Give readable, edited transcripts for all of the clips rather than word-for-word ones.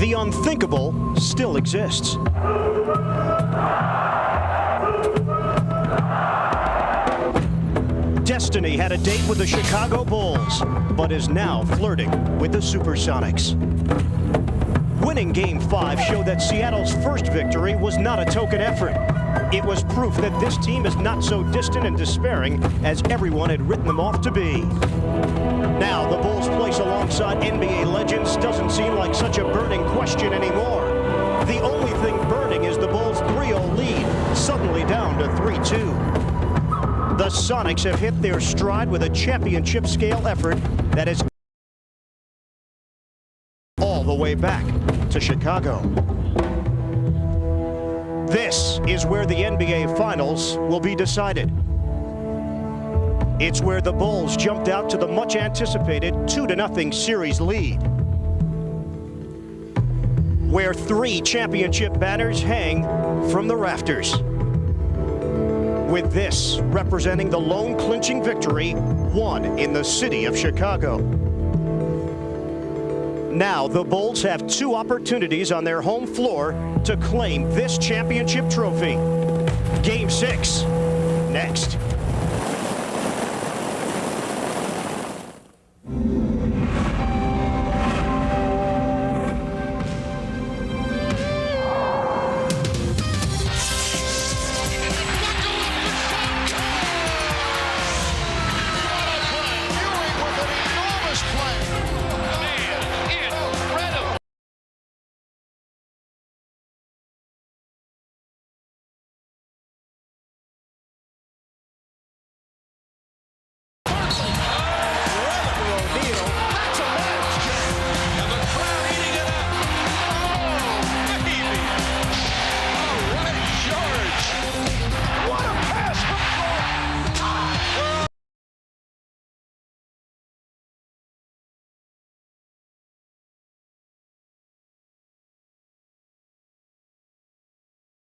The unthinkable still exists. Destiny had a date with the Chicago Bulls, but is now flirting with the SuperSonics. Winning Game 5 showed that Seattle's first victory was not a token effort. It was proof that this team is not so distant and despairing as everyone had written them off to be. Now, the Bulls' place alongside NBA legends doesn't seem like such a burning question anymore. The only thing burning is the Bulls' 3-0 lead, suddenly down to 3-2. The Sonics have hit their stride with a championship-scale effort that is all the way back to Chicago. This is where the NBA Finals will be decided. It's where the Bulls jumped out to the much-anticipated 2-0 series lead, where 3 championship banners hang from the rafters, with this representing the lone clinching victory won in the city of Chicago. Now the Bulls have 2 opportunities on their home floor to claim this championship trophy. Game 6, next.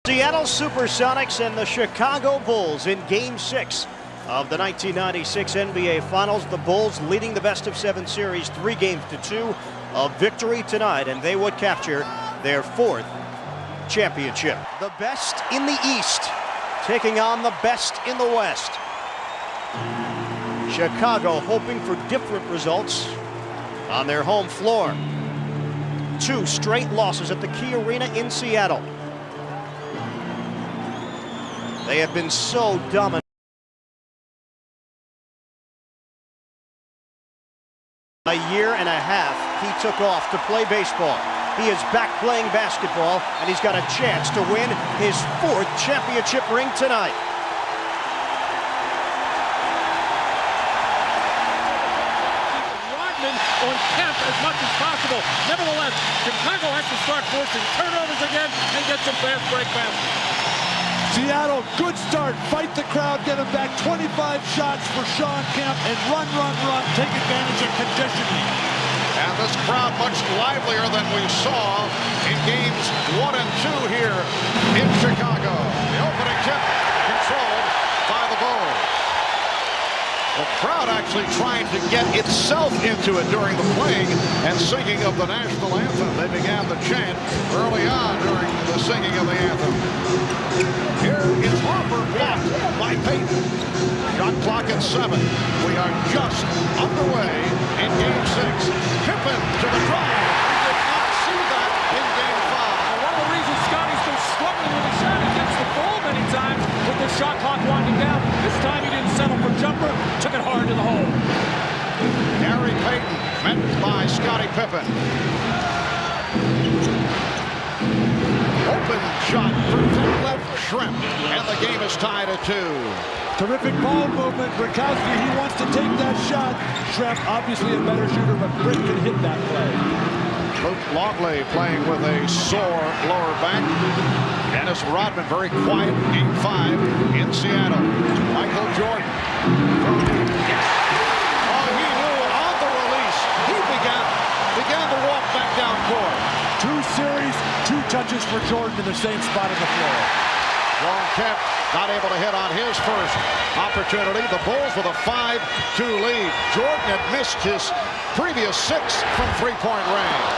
Seattle SuperSonics and the Chicago Bulls in Game 6 of the 1996 NBA Finals. The Bulls leading the best-of-7 series 3-2. A victory tonight, and they would capture their 4th championship. The best in the East taking on the best in the West. Chicago hoping for different results on their home floor. 2 straight losses at the Key Arena in Seattle. They have been so dominant. A year and a half he took off to play baseball. He is back playing basketball, and he's got a chance to win his 4th championship ring tonight. Rodman on Kemp as much as possible. Nevertheless, Chicago has to start forcing turnovers again and get some fast break baskets. Seattle, good start. Fight the crowd, get him back. 25 shots for Sean Kemp, and run. Take advantage of conditioning. And this crowd much livelier than we saw in games 1 and 2 here in Chicago. The opening tip controlled by the Bulls. The crowd actually trying to get itself into it during the playing and singing of the national anthem. They began the chant early on during the singing of the anthem. Here is Harper blocked by Payton. Shot clock at 7. We are just underway in Game 6. Pippen to the drive. We did not see that in Game 5. One of the reasons Scotty's been struggling with the shot, he gets the ball many times with the shot clock winding down. This time he didn't settle for jumper, took it hard to the hole. Gary Payton met by Scottie Pippen. Open shot for left Shrimp, and the game is tied at 2. Terrific ball movement. Brakowski, he wants to take that shot. Shrimp, obviously a better shooter, but Britt can hit that play. Luke Longley playing with a sore lower back. Dennis Rodman very quiet. Game 5 in Seattle. Michael Jordan. Oh, he knew on the release. He began to walk back down court. 2 series, 2 touches for Jordan in the same spot on the floor. Ron Kemp not able to hit on his first opportunity. The Bulls with a 5-2 lead. Jordan had missed his previous 6 from 3-point range.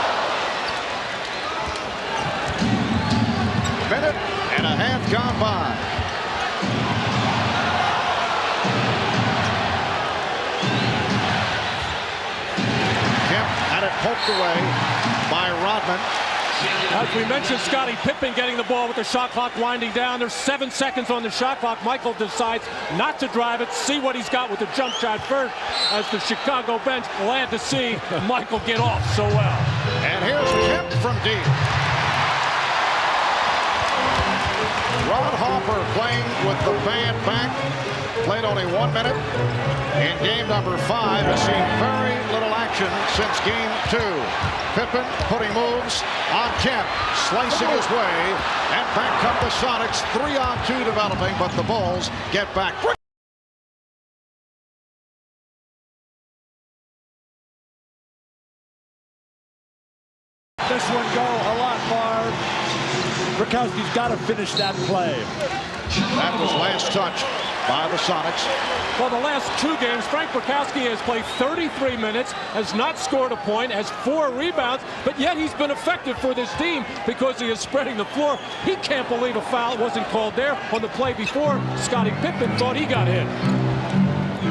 minute and a half gone by. Kemp had it poked away by Rodman. As we mentioned, Scottie Pippen getting the ball with the shot clock winding down. There's 7 seconds on the shot clock. Michael decides not to drive it, see what he's got with the jump shot first, as the Chicago bench glad to see Michael get off so well. And here's Kemp from deep. Ron Harper playing with the band back. Played only 1 minute in game number 5. Has seen very little action since game 2. Pippen putting moves on Kemp, slicing his way, and back come the Sonics. 3-on-2 developing, but the Bulls get back. This one go a lot, Marv. Rakowski's got to finish that play. That was last touch by the Sonics. Well, the last 2 games, Frank Rakowski has played 33 minutes, has not scored a point, has 4 rebounds, but yet he's been effective for this team because he is spreading the floor. He can't believe a foul wasn't called there on the play before. Scottie Pippen thought he got hit.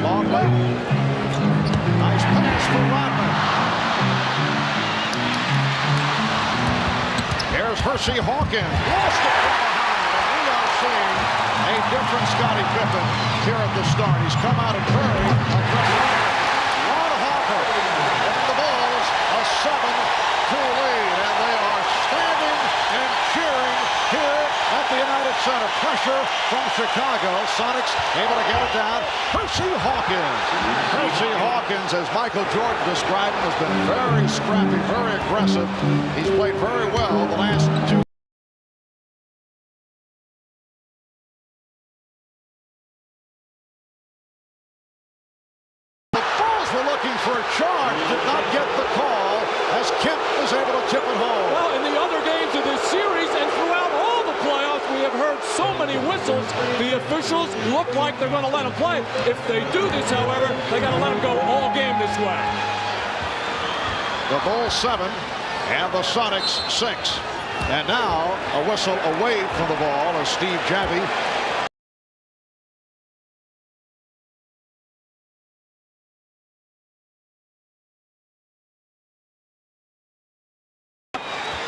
Longley. Nice pass for Rodman. Here's Hersey Hawkins. Lost it from behind, and we are seeing a different Scottie Pippen here at the start. He's come out of Curry. Ron Harper giving the Bulls a 7-2 lead, and they are standing and cheering here at the United Center. Pressure from Chicago. Sonics able to get it down. Hersey Hawkins. Hersey Hawkins, as Michael Jordan described him, has been very scrappy, very aggressive. He's played very well the last 2. Were looking for a charge, did not get the call as Kemp was able to tip it home. Well, in the other games of this series and throughout all the playoffs, we have heard so many whistles. The officials look like they're going to let them play. If they do this, however, they got to let them go all game this way. The Bulls 7 and the Sonics 6. And now a whistle away from the ball as Steve Javie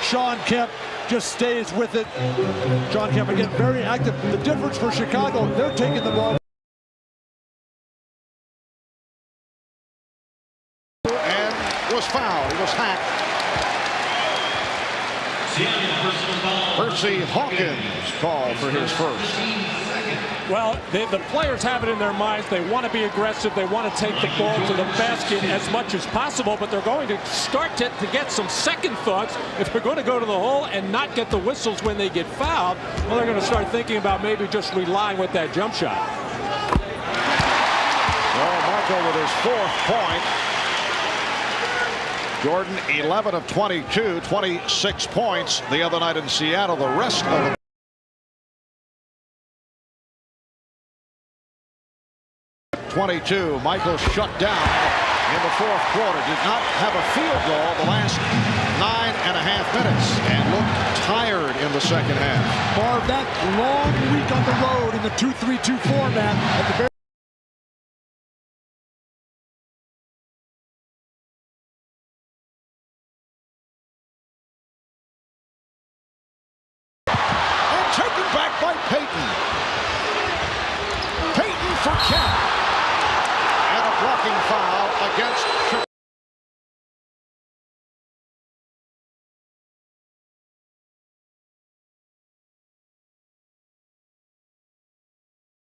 Shawn Kemp just stays with it. Shawn Kemp again very active. The difference for Chicago, they're taking the ball. And was fouled. He was hacked. Hersey Hawkins called for his first. Well, the players have it in their minds. They want to be aggressive. They want to take the ball to the basket as much as possible, but they're going to start to get some second thoughts. If they're going to go to the hole and not get the whistles when they get fouled, well, they're going to start thinking about maybe just relying with that jump shot. Well, Michael with his 4th point. Jordan 11 of 22, 26 points the other night in Seattle. The rest of the 22. Michael shut down in the 4th quarter. Did not have a field goal the last 9.5 minutes and looked tired in the second half. Marv, that long week on the road in the 2-3-2 format at the very and taken back by Payton. Payton for Kemp. Blocking foul against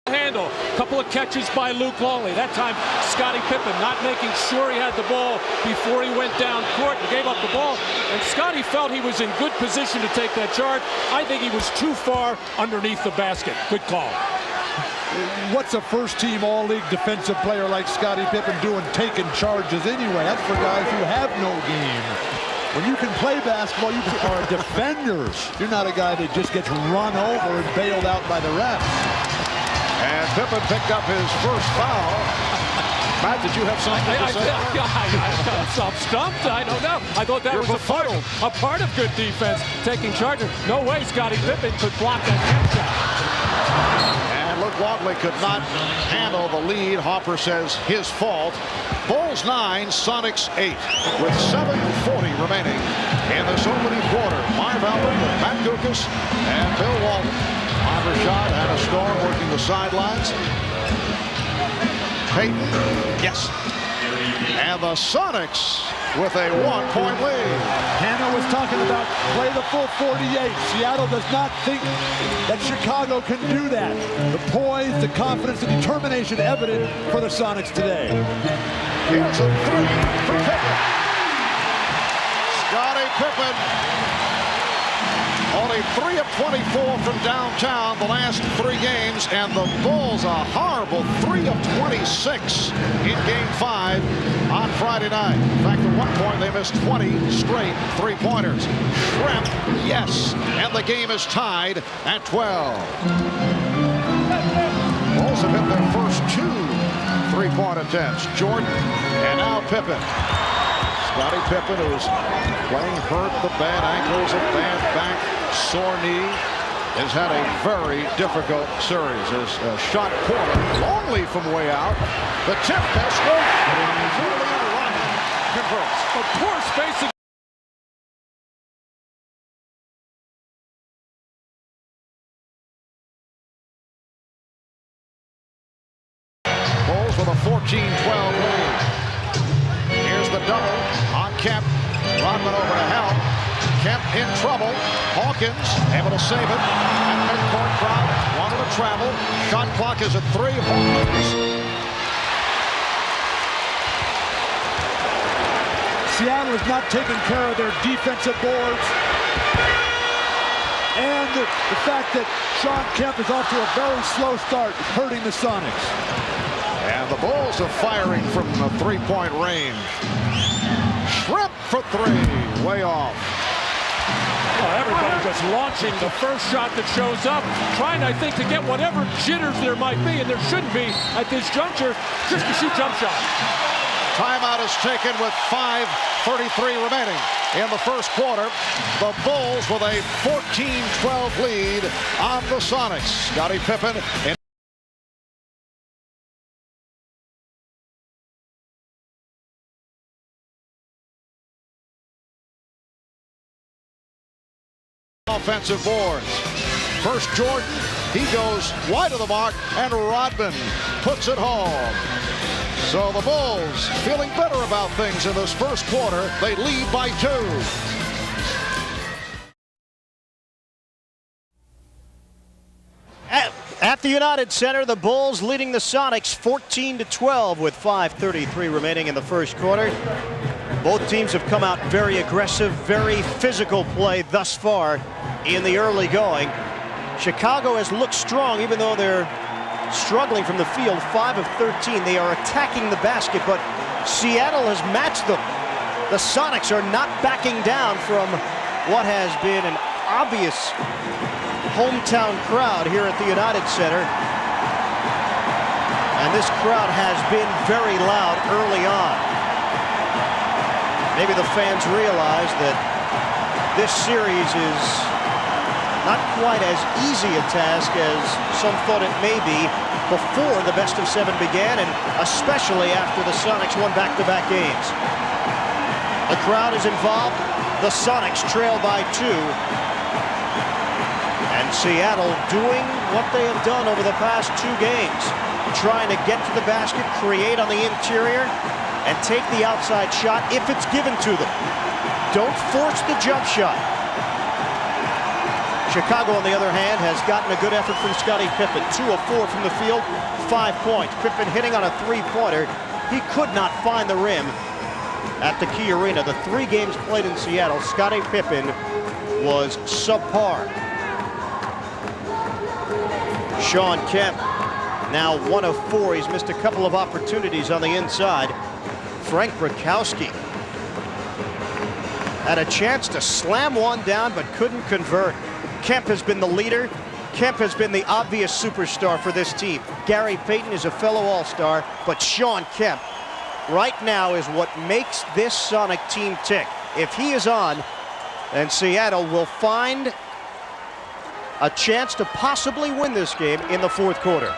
handle. A couple of catches by Luke Longley. That time, Scottie Pippen not making sure he had the ball before he went down court and gave up the ball. And Scottie felt he was in good position to take that charge. I think he was too far underneath the basket. Good call. What's a first-team all-league defensive player like Scottie Pippen doing taking charges anyway? That's for guys who have no game. When you can play basketball, you are defenders. You're not a guy that just gets run over and bailed out by the refs. And Pippen picked up his first foul. Matt, did you have something to say? I'm stumped. I don't know. I thought that was a part of good defense, taking charge. No way Scottie Pippen could block that jump shot. And Luke Longley could not handle the lead. Hopper says his fault. Bulls 9, Sonics 8, with 7:40 remaining in this opening quarter. Marv Albert with Matt Guokas and Bill Walton. Marv Rashad had a storm working the sidelines. Peyton, yes. And the Sonics with a 1-point lead. Hannah was talking about play the full 48. Seattle does not think that Chicago can do that. The poise, the confidence, the determination evident for the Sonics today. Here's a three for Pippen. Scottie Pippen. Only 3 of 24 from downtown the last 3 games, and the Bulls a horrible 3 of 26 in Game 5 on Friday night. In fact, at one point they missed 20 straight three-pointers. Shrimp, yes, and the game is tied at 12. Bulls have hit their first 2 3-point attempts. Jordan and now Pippen. Scottie Pippen, who's playing hurt, the bad ankles, a bad back, sore knee, has had a very difficult series. His shot corner, Longley from way out. The tip miss. Julian Rodman converts. A poor spacing. Bulls with a 14-12 lead. Here's the double on Kemp. Rodman over to help. Kemp in trouble. Hawkins able to save it. And midcourt crowd wanted to travel. Shot clock is at 3. Hawkins. Seattle is not taking care of their defensive boards. And the fact that Shawn Kemp is off to a very slow start is hurting the Sonics. And the Bulls are firing from the 3-point range. Shrimp for 3. Way off. Oh, everybody just launching the first shot that shows up, trying, I think, to get whatever jitters there might be, and there shouldn't be at this juncture, just to shoot jump shot. Timeout is taken with 5:33 remaining in the first quarter. The Bulls with a 14-12 lead on the Sonics. Scottie Pippen in offensive boards. First Jordan, he goes wide of the mark, and Rodman puts it home. So the Bulls feeling better about things in this first quarter. They lead by 2. At the United Center, the Bulls leading the Sonics 14-12 with 5:33 remaining in the first quarter. Both teams have come out very aggressive, very physical play thus far in the early going. Chicago has looked strong, even though they're struggling from the field. 5 of 13. They are attacking the basket, but Seattle has matched them. The Sonics are not backing down from what has been an obvious hometown crowd here at the United Center. And this crowd has been very loud early on. Maybe the fans realize that this series is not quite as easy a task as some thought it may be before the best-of-7 began, and especially after the Sonics won back-to-back games. The crowd is involved. The Sonics trail by 2. And Seattle doing what they have done over the past 2 games, trying to get to the basket, create on the interior, and take the outside shot if it's given to them. Don't force the jump shot. Chicago, on the other hand, has gotten a good effort from Scottie Pippen. 2 of 4 from the field, 5 points. Pippen hitting on a 3-pointer. He could not find the rim at the Key Arena. The 3 games played in Seattle, Scottie Pippen was subpar. Shawn Kemp, now 1 of 4. He's missed a couple of opportunities on the inside. Frank Brakowski had a chance to slam one down, but couldn't convert. Kemp has been the leader. Kemp has been the obvious superstar for this team. Gary Payton is a fellow All-Star, but Shawn Kemp right now is what makes this Sonic team tick. If he is on, then Seattle will find a chance to possibly win this game in the fourth quarter.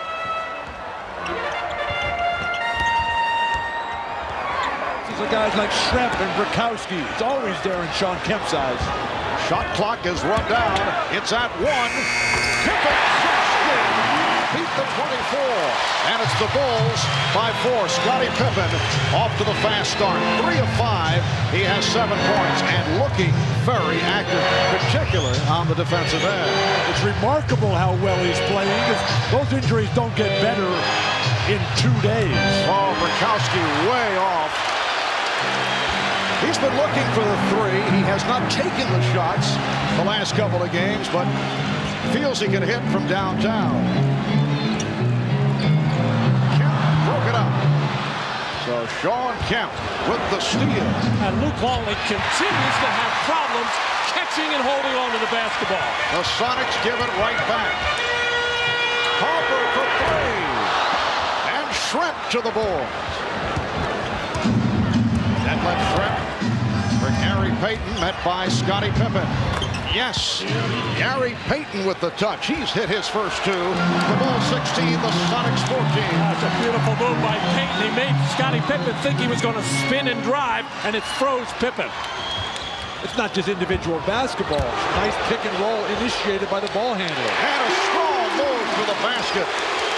These are guys like Schrempf and Brakowski. It's always there in Shawn Kemp's eyes. Shot clock is run down. It's at 1. Pippen beat the 24. And it's the Bulls by 4. Scottie Pippen off to the fast start. 3 of 5. He has 7 points and looking very active, particularly on the defensive end. It's remarkable how well he's playing. Those injuries don't get better in 2 days. Oh, Brakowski way off. He's been looking for the 3. He has not taken the shots the last couple of games, but feels he can hit from downtown. Kemp broke it up. So Shawn Kemp with the steal. And Luke Longley continues to have problems catching and holding on to the basketball. The Sonics give it right back. Harper for 3. And Schrempf to the board. That left Schrempf for Gary Payton, met by Scottie Pippen. Yes, Gary Payton with the touch. He's hit his first 2. The Bulls 16, the Sonics 14. That's a beautiful move by Payton. He made Scottie Pippen think he was going to spin and drive, and it froze Pippen. It's not just individual basketball. Nice pick and roll initiated by the ball handler. And a strong move to the basket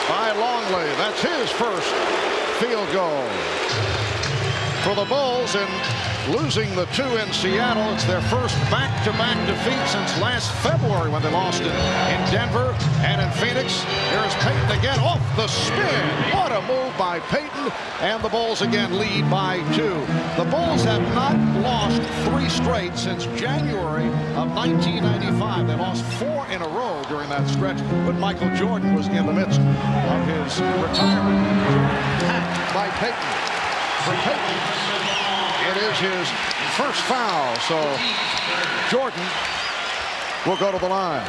by Longley. That's his first field goal for the Bulls, and losing the 2 in Seattle. It's their first back-to-back defeat since last February when they lost in Denver and in Phoenix. Here's Payton again off the spin. What a move by Payton, and the Bulls again lead by 2. The Bulls have not lost 3 straight since January of 1995. They lost 4 in a row during that stretch when Michael Jordan was in the midst of his retirement. Hacked by Payton. For Payton, it is his first foul, so Jordan will go to the line.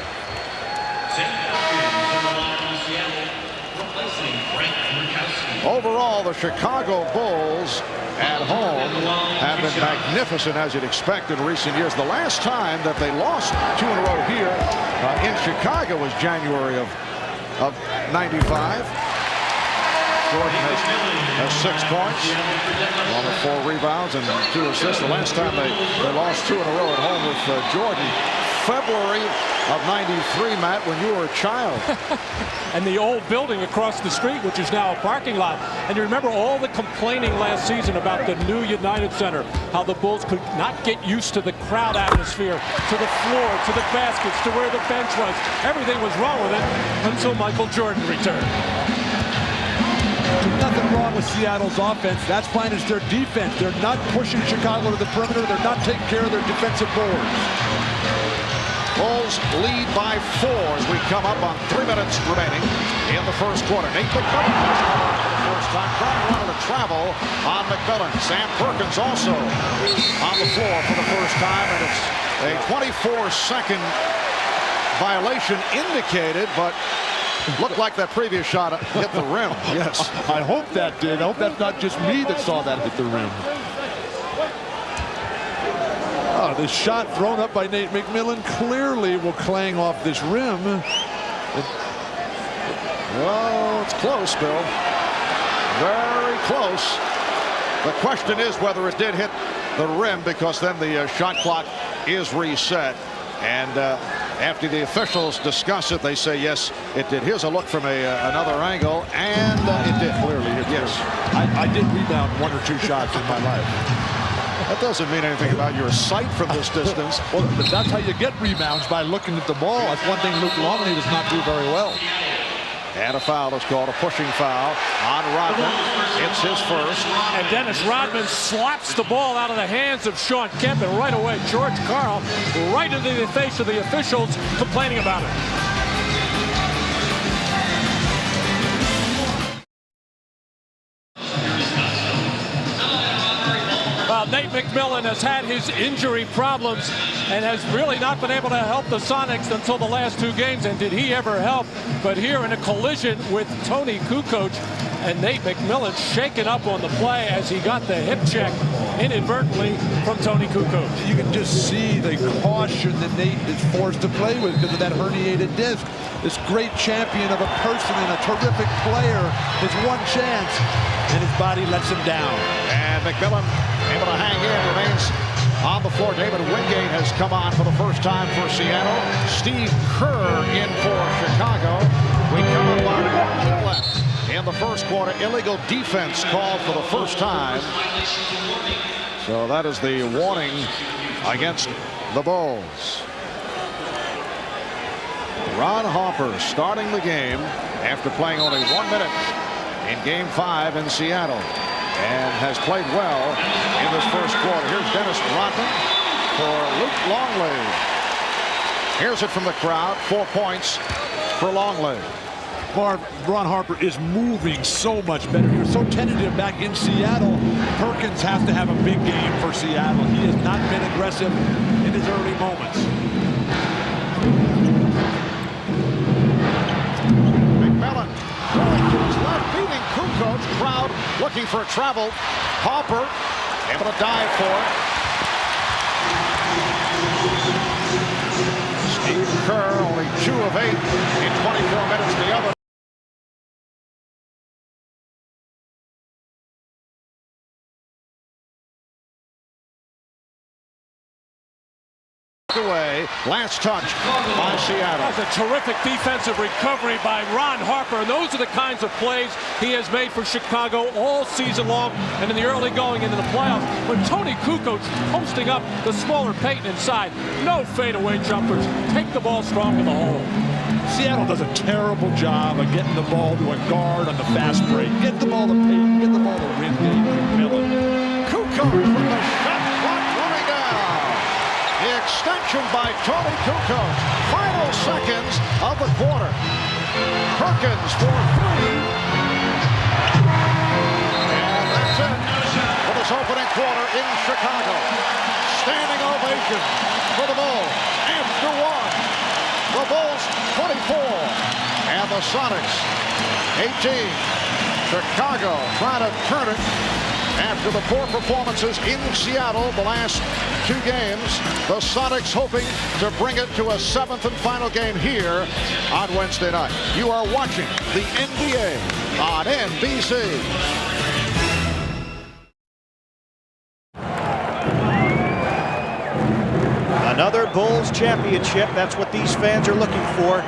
Overall, the Chicago Bulls at home have been magnificent, as you'd expect in recent years. The last time that they lost 2 in a row here in Chicago was January of 95. Jordan has 6 points, along with 4 rebounds and 2 assists. The last time they lost 2 in a row at home with Jordan, February of 93, Matt, when you were a child. And the old building across the street, which is now a parking lot. And you remember all the complaining last season about the new United Center, how the Bulls could not get used to the crowd atmosphere, to the floor, to the baskets, to where the bench was. Everything was wrong with it until Michael Jordan returned. There's nothing wrong with Seattle's offense. That's fine as their defense. They're not pushing Chicago to the perimeter. They're not taking care of their defensive boards. Bulls lead by 4 as we come up on 3 minutes remaining in the first quarter. Nate McMillan has come on for the first time. Brian wanted to travel on McMillan. Sam Perkins also on the floor for the first time, and it's a 24-second violation indicated, but looked like that previous shot hit the rim. Yes. I hope that did. I hope that's not just me that saw that hit the rim. Oh, the shot thrown up by Nate McMillan clearly will clang off this rim. Well, it's close, Bill. Very close. The question is whether it did hit the rim, because then the shot clock is reset. And after the officials discuss it, they say, yes, it did. Here's a look from another angle, and it did. Clearly, yes. I did rebound 1 or 2 shots in my life. That doesn't mean anything about your sight from this distance. Well, but that's how you get rebounds, by looking at the ball. That's one thing Luke Longley does not do very well. And a foul is called, a pushing foul on Rodman. It's his first. And Dennis Rodman slaps the ball out of the hands of Shawn Kemp, and right away George Karl right into the face of the officials complaining about it. Well, Nate McMillan has had his injury problems and has really not been able to help the Sonics until the last 2 games. And did he ever help? But here in a collision with Tony Kukoc, and Nate McMillan shaken up on the play as he got the hip check inadvertently from Tony Kukoc. You can just see the caution that Nate is forced to play with because of that herniated disc. This great champion of a person and a terrific player has one chance, and his body lets him down. And McMillan able to hang in, remains on the floor. David Wingate has come on for the first time for Seattle. Steve Kerr in for Chicago. We come up on 1 minute left in the first quarter. Illegal defense called for the first time. So that is the warning against the Bulls. Ron Harper starting the game after playing only 1 minute in Game 5 in Seattle, and has played well in this first quarter. Here's Dennis Rodman for Luke Longley. Here's it from the crowd. 4 points for Longley. Ron Harper is moving so much better. He was so tentative back in Seattle. Perkins has to have a big game for Seattle. He has not been aggressive in his early moments. McMillan going to his left, beating Kukoc. Crowd looking for a travel. Harper able to dive for it. Steve Kerr only 2 of 8 in 24 minutes. The other away. Last touch by Seattle. That's a terrific defensive recovery by Ron Harper. And those are the kinds of plays he has made for Chicago all season long and in the early going into the playoffs. When Tony Kukoc posting up the smaller Payton inside, no fadeaway jumpers. Take the ball strong to the hole. Seattle does a terrible job of getting the ball to a guard on the fast break. Get the ball to Payton. Get the ball to Wingate. McMillan. Kukoc with the shot clock running down. The extension by Tony Kukoc. Final seconds of the quarter. Perkins for 3. And that's it for this opening quarter in Chicago. Standing ovation for the Bulls. After 1. The Bulls 24. And the Sonics 18. Chicago trying to turn it after the poor performances in Seattle the last 2 games. The Sonics hoping to bring it to a 7th and final game here on Wednesday night. You are watching the NBA on NBC. Another Bulls championship. That's what these fans are looking for.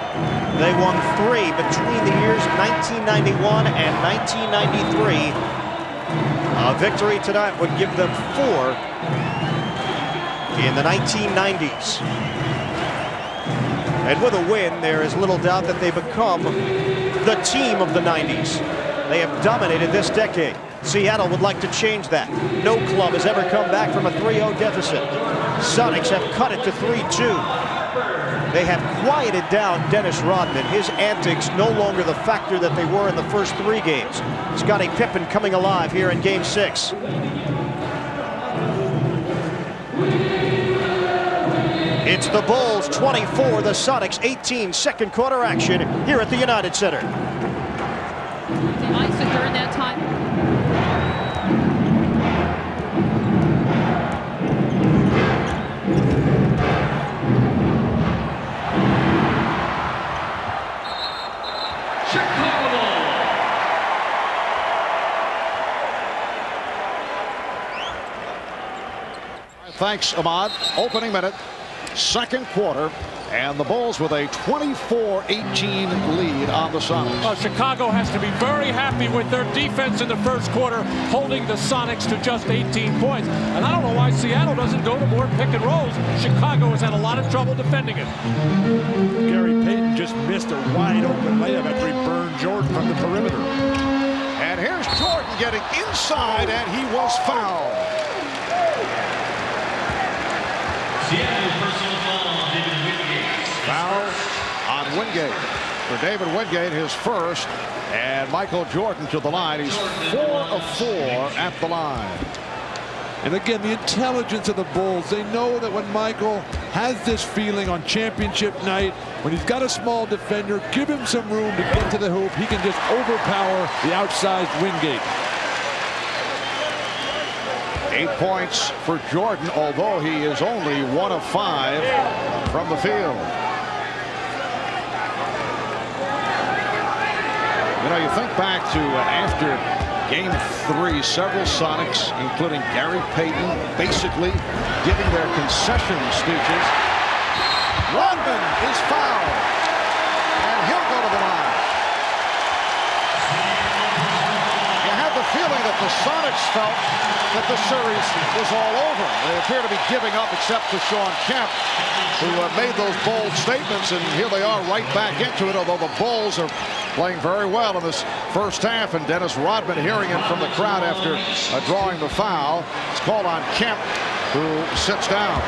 They won 3 between the years 1991 and 1993. A victory tonight would give them 4 in the 1990s. And with a win, there is little doubt that they become the team of the 90s. They have dominated this decade. Seattle would like to change that. No club has ever come back from a 3-0 deficit. Sonics have cut it to 3-2. They have quieted down Dennis Rodman. His antics no longer the factor that they were in the first 3 games. Scottie Pippen coming alive here in Game 6. It's the Bulls 24, the Sonics 18. Second quarter action here at the United Center. The ice during that time. Thanks, Ahmad. Opening minute, second quarter, and the Bulls with a 24-18 lead on the Sonics. Well, Chicago has to be very happy with their defense in the first quarter, holding the Sonics to just 18 points. And I don't know why Seattle doesn't go to more pick and rolls. Chicago has had a lot of trouble defending it. Gary Payton just missed a wide open layup after he burned Jordan from the perimeter. And here's Jordan getting inside, and he was fouled. Foul on Wingate. For David Wingate, his first, and Michael Jordan to the line. He's 4 of 4 at the line. And again, the intelligence of the Bulls. They know that when Michael has this feeling on championship night, when he's got a small defender, give him some room to get to the hoop. He can just overpower the outsized Wingate. 8 points for Jordan, although he is only 1 of 5 from the field. You know, you think back to after Game 3, several Sonics, including Gary Payton, basically giving their concession speeches. Rodman is fouled, and he'll go to the line. You had the feeling that the Sonics felt that the series was all over. They appear to be giving up, except for Sean Kemp, who made those bold statements, and here they are right back into it, although the Bulls are playing very well in this first half, and Dennis Rodman hearing it from the crowd after drawing the foul. It's called on Kemp, who sits down.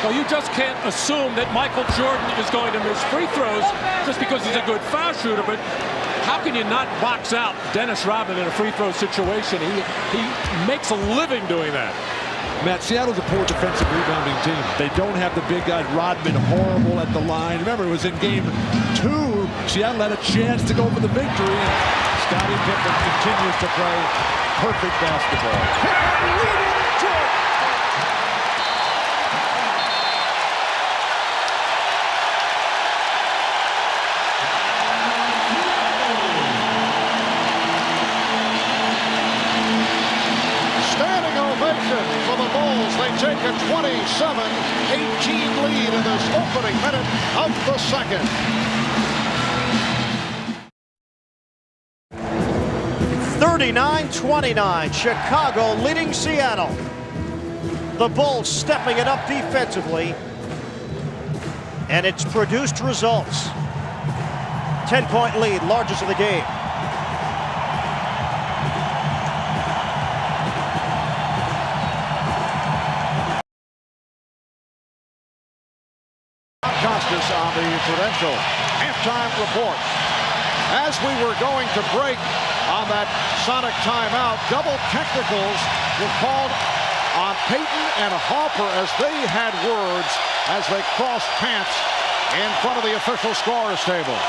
Well, you just can't assume that Michael Jordan is going to miss free throws just because he's a good foul shooter, but how can you not box out Dennis Rodman in a free throw situation? He makes a living doing that. Matt, Seattle's a poor defensive rebounding team. They don't have the big guy. Rodman horrible at the line. Remember, it was in Game 2. Seattle had a chance to go for the victory, and Scottie Pippen continues to play perfect basketball. For the Bulls, they take a 27-18 lead in this opening minute of the second. 39-29, Chicago leading Seattle. The Bulls stepping it up defensively, and it's produced results. 10-point lead, largest of the game. Costas on the Prudential halftime report. As we were going to break on that Sonic timeout, double technicals were called on Payton and Harper as they had words as they crossed paths in front of the official scorers table.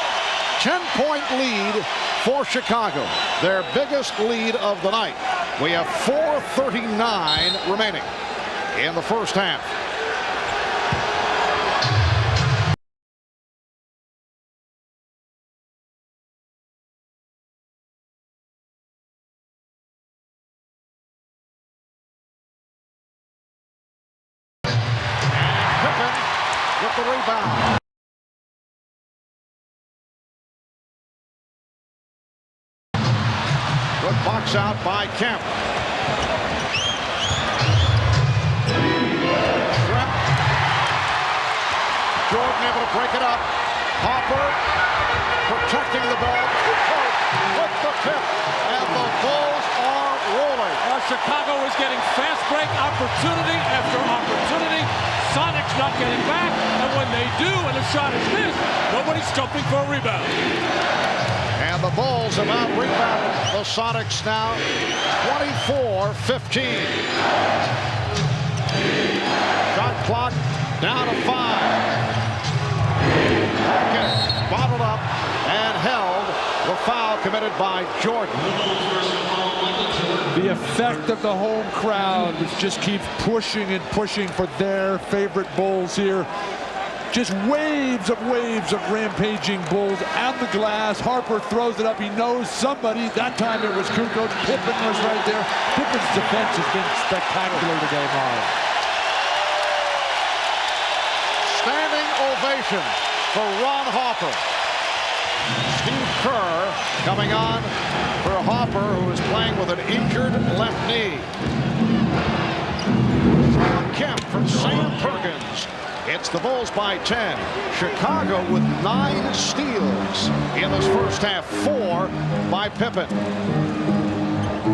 10-point lead for Chicago, their biggest lead of the night. We have 4:39 remaining in the first half. With the rebound. Good box out by Kemp. Jordan able to break it up. Harper protecting the ball. With the tip. And the Bulls are rolling. Chicago is getting fast break opportunity after opportunity. Sonics not getting back, and when they do and a shot is missed, nobody's jumping for a rebound. And the Bulls have out-rebounded the Sonics now 24-15. Shot clock down to 5. Again, bottled up and held. The foul committed by Jordan. The effect of the home crowd, which just keeps pushing and pushing for their favorite Bulls here. Just waves of rampaging Bulls at the glass. Harper throws it up. He knows somebody. That time it was Kukoc. Pippen was right there. Pippen's defense has been spectacular today, Mark. Standing ovation for Ron Harper. Steve Kerr coming on for Harper, who is playing with an injured left knee. Kemp from Sam Perkins. It's the Bulls by 10. Chicago with 9 steals in this first half. 4 by Pippen.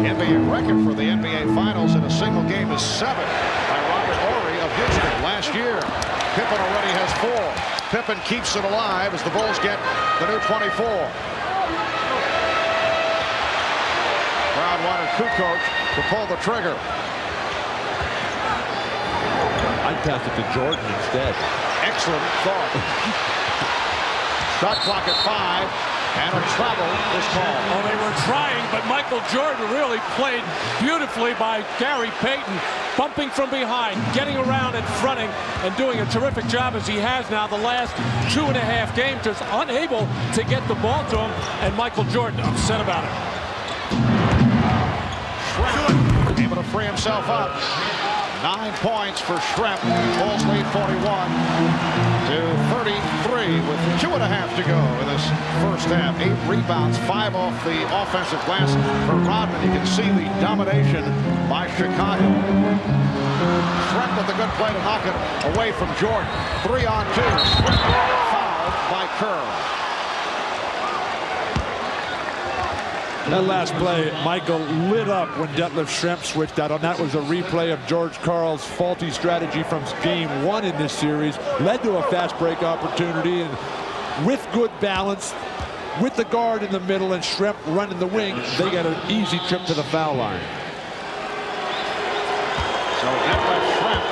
NBA record for the NBA Finals in a single game is 7 by Robert Horry of Houston last year. Pippen already has 4. Pippen keeps it alive as the Bulls get the new 24. Crowd wanted Kukoc to pull the trigger. pass it to Jordan instead. Excellent thought. Shot clock at 5, and a travel is called. Oh, they were trying, but Michael Jordan really played beautifully by Gary Payton, bumping from behind, getting around and fronting, and doing a terrific job as he has now the last 2.5 games, just unable to get the ball to him, and Michael Jordan upset about it. Schrempf able to free himself up. 9 points for Schrempf. Bulls lead 41-33 with 2.5 to go in this first half. 8 rebounds, 5 off the offensive glass for Rodman. You can see the domination by Chicago. Schrempf with a good play to knock it away from Jordan. 3 on 2. Fouled by Kerr. That last play, Michael lit up when Detlef Schrempf switched out on. That was a replay of George Karl's faulty strategy from game 1 in this series. Led to a fast break opportunity, and with good balance, with the guard in the middle and Schrempf running the wing, they got an easy trip to the foul line. So Detlef Schrempf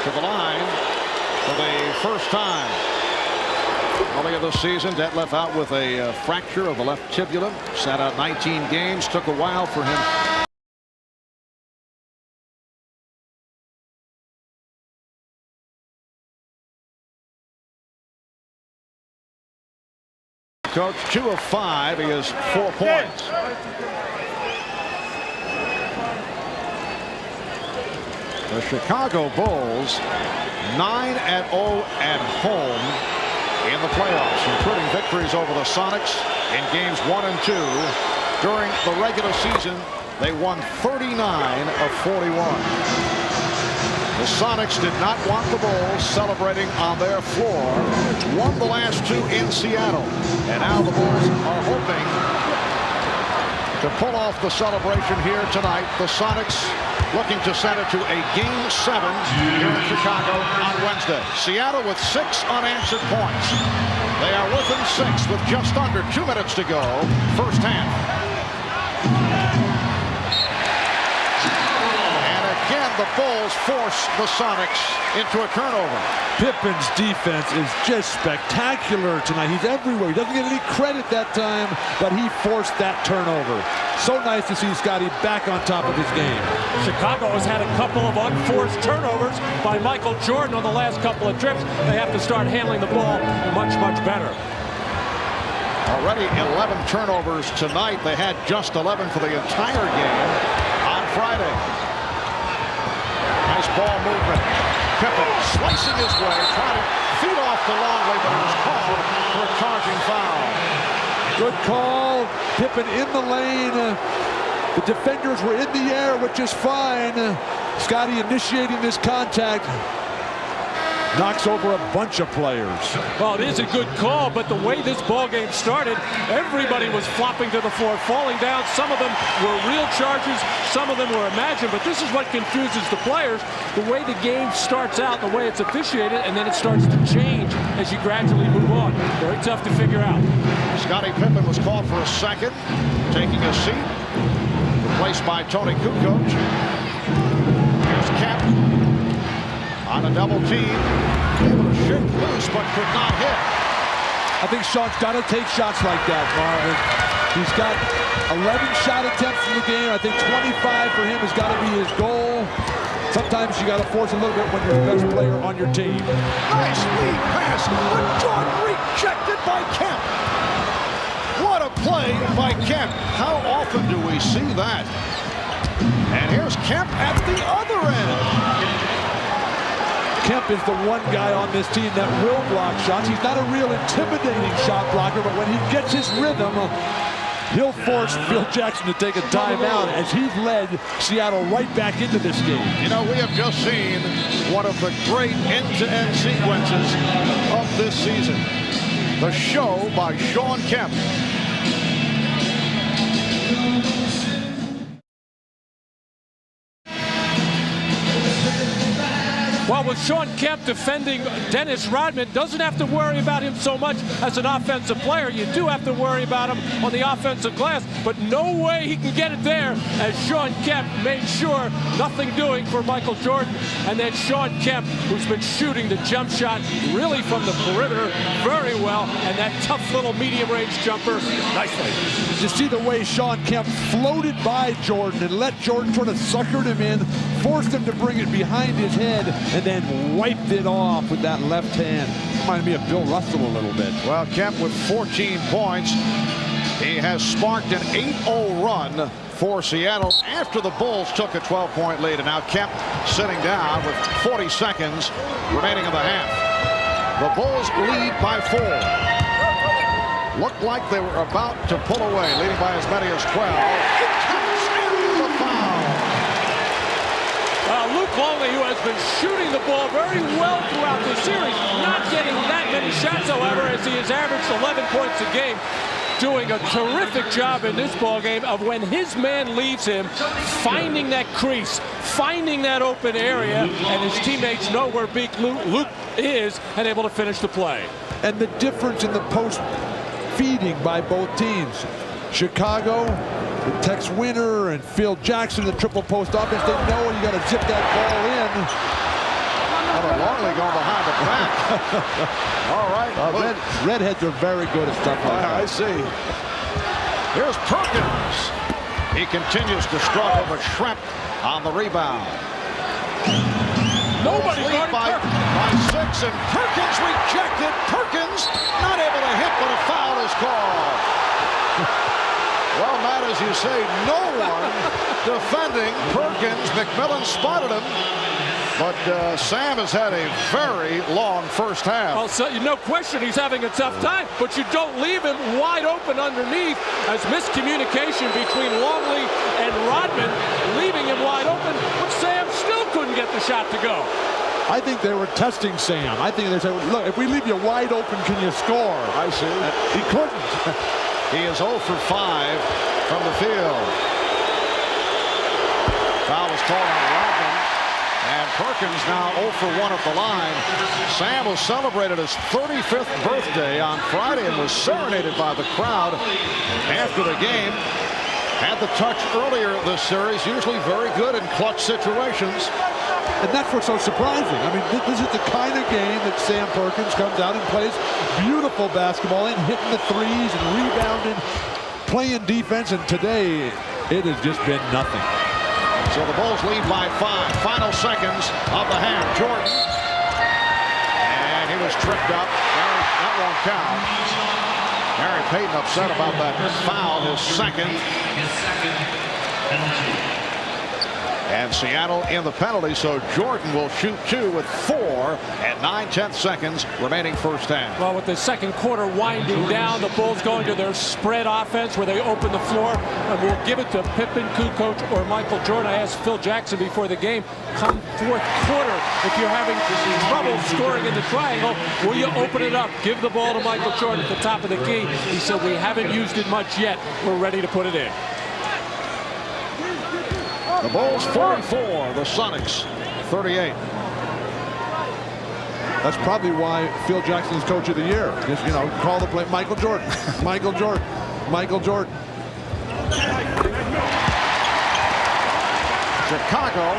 to the line for the first time. Earlier this season, Detlef out with a fracture of the left tibia. Sat out 19 games. Took a while for him. Coach, 2 of 5. He has 4 points. The Chicago Bulls 9-0 at home in the playoffs, including victories over the Sonics in games 1 and 2. During the regular season, they won 39 of 41. The Sonics did not want the Bulls celebrating on their floor. Won the last 2 in Seattle. And now the Bulls are hoping to pull off the celebration here tonight. The Sonics looking to send it to a Game 7 here in Chicago on Wednesday. Seattle with 6 unanswered points. They are within 6 with just under 2 minutes to go. First half. And again, the Bulls force the Sonics into a turnover. Pippen's defense is just spectacular tonight. He's everywhere. He doesn't get any credit that time, but he forced that turnover. So nice to see Scotty back on top of his game. Chicago has had a couple of unforced turnovers by Michael Jordan on the last couple of trips. They have to start handling the ball much, much better. Already 11 turnovers tonight. They had just 11 for the entire game on Friday. Nice ball movement. Pippen slicing his way, trying to feed off to Longley, but it was called for a charging foul. Good call. Pippen in the lane. The defenders were in the air, which is fine. Scotty initiating this contact. Knocks over a bunch of players. Well, it is a good call, but the way this ball game started, everybody was flopping to the floor, falling down. Some of them were real charges, some of them were imagined, but this is what confuses the players. The way the game starts out, the way it's officiated, and then it starts to change as you gradually move on. Very tough to figure out. Scottie Pippen was called for a second, taking a seat, replaced by Tony Kukoc. Here's Kemp on a double team, able to shake loose, but could not hit. I think Sean's got to take shots like that, Marvin. He's got 11 shot attempts in the game. I think 25 for him has got to be his goal. Sometimes you got to force a little bit when you're the best player on your team. Nice lead pass, but Jordan rejected by Kemp. What a play by Kemp. How often do we see that? And here's Kemp at the other end. Kemp is the one guy on this team that will block shots. He's not a real intimidating shot blocker, but when he gets his rhythm, he'll force Phil Jackson to take a timeout as he's led Seattle right back into this game. You know, we have just seen one of the great end-to-end sequences of this season. The show by Shawn Kemp. Well, Well, with Sean Kemp defending Dennis Rodman, doesn't have to worry about him so much as an offensive player. You do have to worry about him on the offensive glass, but no way he can get it there as Sean Kemp made sure nothing doing for Michael Jordan. And then Sean Kemp, who's been shooting the jump shot really from the perimeter very well, and that tough little medium range jumper nicely. You see the way Sean Kemp floated by Jordan and let Jordan sort of suckered him in, forced him to bring it behind his head, and then wiped it off with that left hand. Reminded me of Bill Russell a little bit. Well, Kemp with 14 points. He has sparked an 8-0 run for Seattle after the Bulls took a 12-point lead. And now Kemp sitting down with 40 seconds remaining in the half. The Bulls lead by 4. Looked like they were about to pull away, leading by as many as 12. It counts in the foul. Luke Longley, who has been shooting the ball very well throughout the series, not getting that many shots, however, as he has averaged 11 points a game, doing a terrific job in this ball game of when his man leaves him, finding that crease, finding that open area, and his teammates know where big Luke is and able to finish the play. And the difference in the post feeding by both teams. Chicago, the Tex Winter and Phil Jackson, the triple post offense, they know you got to zip that ball in. Longley going behind the back. All right. Redheads are very good at stuff like that. I see. Here's Perkins. He continues to struggle, but Shrimp on the rebound. Nobody lead by 6, and Perkins rejected. Perkins not able to hit, but a foul is called. Well, Matt, as you say, no one defending Perkins. McMillan spotted him, but Sam has had a very long first half. Well, so, no question he's having a tough time, but you don't leave him wide open underneath as miscommunication between Longley and Rodman, leaving him wide open, but Sam still couldn't get the shot to go. I think they were testing Sam. I think they said, look, if we leave you wide open, can you score? I see. He couldn't. He is 0 for 5 from the field. Foul was called on Rodman, and Perkins now 0 for 1 at the line. Sam was celebrated his 35th birthday on Friday and was serenaded by the crowd after the game. Had the touch earlier this series, usually very good in clutch situations. And that's what's so surprising. I mean, this is the kind of game that Sam Perkins comes out and plays beautiful basketball and hitting the threes and rebounding, playing defense, and today it has just been nothing. So the Bulls lead by 5. Final seconds of the half. Jordan. And he was tripped up. That won't count. Gary Payton upset about that foul, his second. And Seattle in the penalty, so Jordan will shoot 2 with 4 and 9/10 seconds remaining first half. Well, with the second quarter winding down, the Bulls going to their spread offense where they open the floor, and we'll give it to Pippen, Kukoc, or Michael Jordan. I asked Phil Jackson before the game, come fourth quarter, if you're having trouble scoring in the triangle, will you open it up? Give the ball to Michael Jordan at the top of the key. He said, we haven't used it much yet. We're ready to put it in. The Bulls 44, the Sonics 38. That's probably why Phil Jackson is coach of the year. Just, you know, call the play. Michael Jordan. Michael Jordan. Michael Jordan. Chicago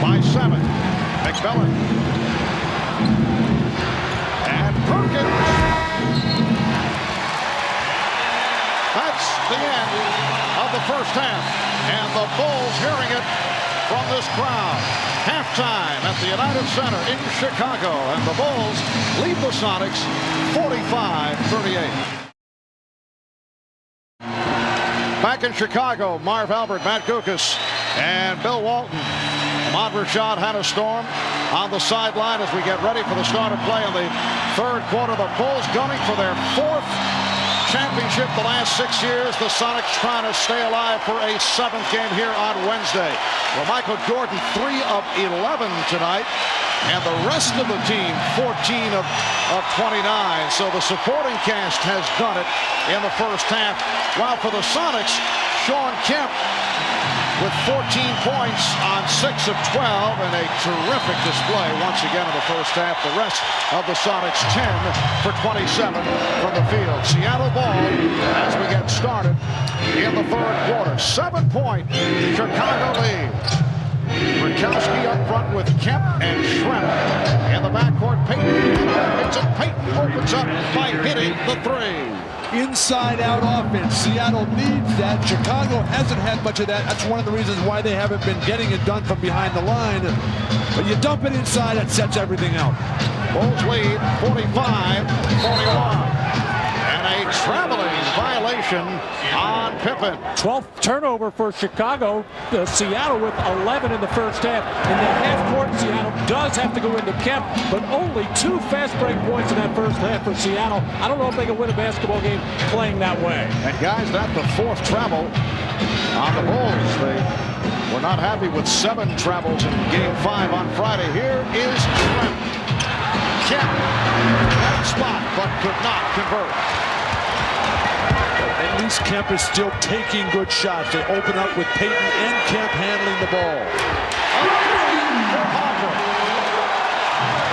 by 7. McMillan. And Perkins. That's the end of the first half. And the Bulls hearing it from this crowd. Halftime at the United Center in Chicago. And the Bulls lead the Sonics 45-38. Back in Chicago, Marv Albert, Matt Guokas, and Bill Walton. Ahmad Rashad had a storm on the sideline as we get ready for the start of play in the third quarter. The Bulls gunning for their 4th championship the last 6 years. The Sonics trying to stay alive for a 7th game here on Wednesday. Well, Michael Jordan 3 of 11 tonight, and the rest of the team 14 of 29. So the supporting cast has done it in the first half. While for the Sonics, Sean Kemp with 14 points on 6 of 12, and a terrific display once again in the first half. The rest of the Sonics 10 for 27 from the field. Seattle ball as we get started in the third quarter. 7-point Chicago lead. Rakowski up front with Kemp and Schremp. In the backcourt, Payton opens up by hitting the three. Inside-out offense. Seattle needs that. Chicago hasn't had much of that. That's one of the reasons why they haven't been getting it done from behind the line. But you dump it inside, it sets everything out. Bulls lead 45-41. And a traveling violation on Pippen. 12th turnover for Chicago. Seattle with 11 in the first half. In the half court, Seattle does have to go into Kemp, but only 2 fast break points in that first half for Seattle. I don't know if they can win a basketball game playing that way. And guys, that's the 4th travel on the Bulls. They were not happy with 7 travels in Game 5 on Friday. Here is Trent. Kemp, that spot, but could not convert. At least Kemp is still taking good shots. They open up with Payton and Kemp handling the ball. For Harper.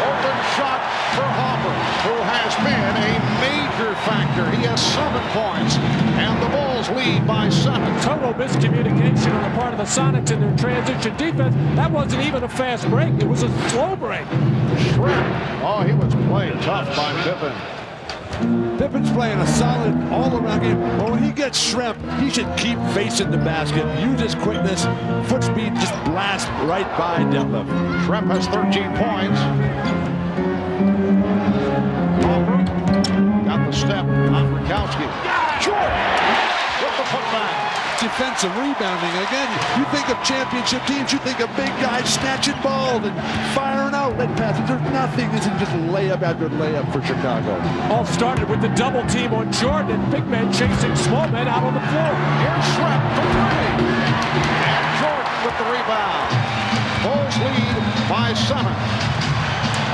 Open shot for Harper, who has been a major factor. He has 7 points, and the Bulls lead by 7. Total miscommunication on the part of the Sonics in their transition defense. That wasn't even a fast break. It was a slow break. Schremp. Oh, he was played tough by Pippen. Pippen's playing a solid all-around game. But when he gets Schremp, he should keep facing the basket. Use his quickness, foot speed, just blast right by deadlift. Schremp has 13 points. Harper got the step on Rakowski. Jordan with the putback. Defensive rebounding. Again, you think of championship teams, you think of big guys snatching balls and firing outlet passes. There's nothing. This is just layup after layup for Chicago. All started with the double team on Jordan and big men chasing small men out on the floor. Here's Schremp for 3. And Jordan with the rebound. Bulls lead by 7.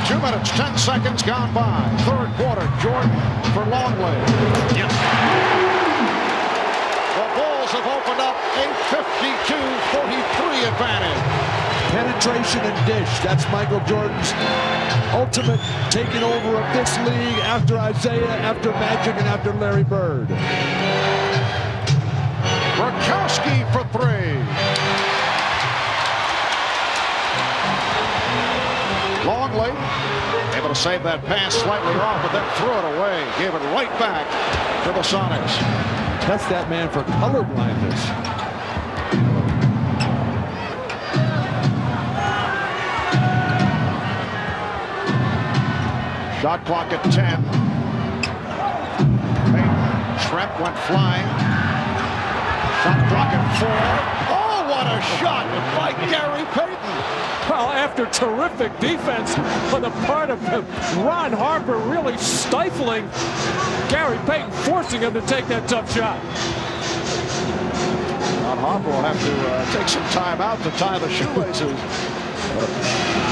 2 minutes, 10 seconds gone by. Third quarter, Jordan for Longley. Yes. Have opened up a 52-43 advantage. Penetration and dish. That's Michael Jordan's ultimate taking over of this league after Isaiah, after Magic, and after Larry Bird. Rakowski for 3. Longley able to save that pass slightly off, but then threw it away. Gave it right back to the Sonics. Test that man for color blindness. Shot clock at 10. Schremp went flying. Shot clock at 4. Oh, what a shot by Gary Payton. Well, after terrific defense on the part of Ron Harper, really stifling Gary Payton, forcing him to take that tough shot. Ron Harper will have to take some time out to tie the shoelaces.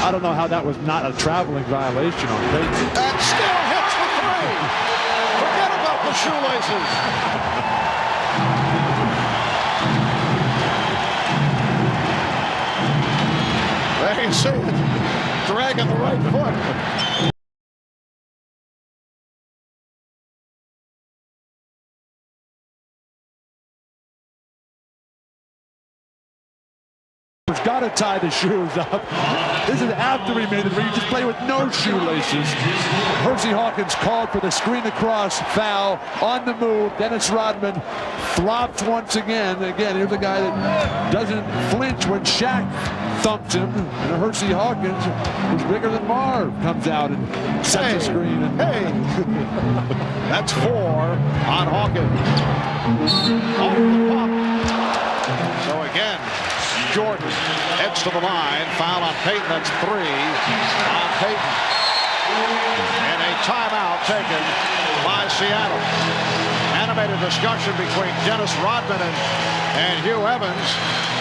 I don't know how that was not a traveling violation on Payton. And still hits the 3. Forget about the shoelaces. There you see it, dragging the right foot. Got to tie the shoes up. This is after he made it, where you just play with no shoelaces. Hersey Hawkins called for the screen across, foul, on the move. Dennis Rodman flops once again. Again, here's a guy that doesn't flinch when Shaq thumped him. And Hersey Hawkins, who's bigger than Marv, comes out and sets a screen. Hey, that's 4 on Hawkins. Off the pop. So again, Jordan heads to the line. Foul on Payton. That's 3 on Payton. And a timeout taken by Seattle. Animated discussion between Dennis Rodman and Hugh Evans,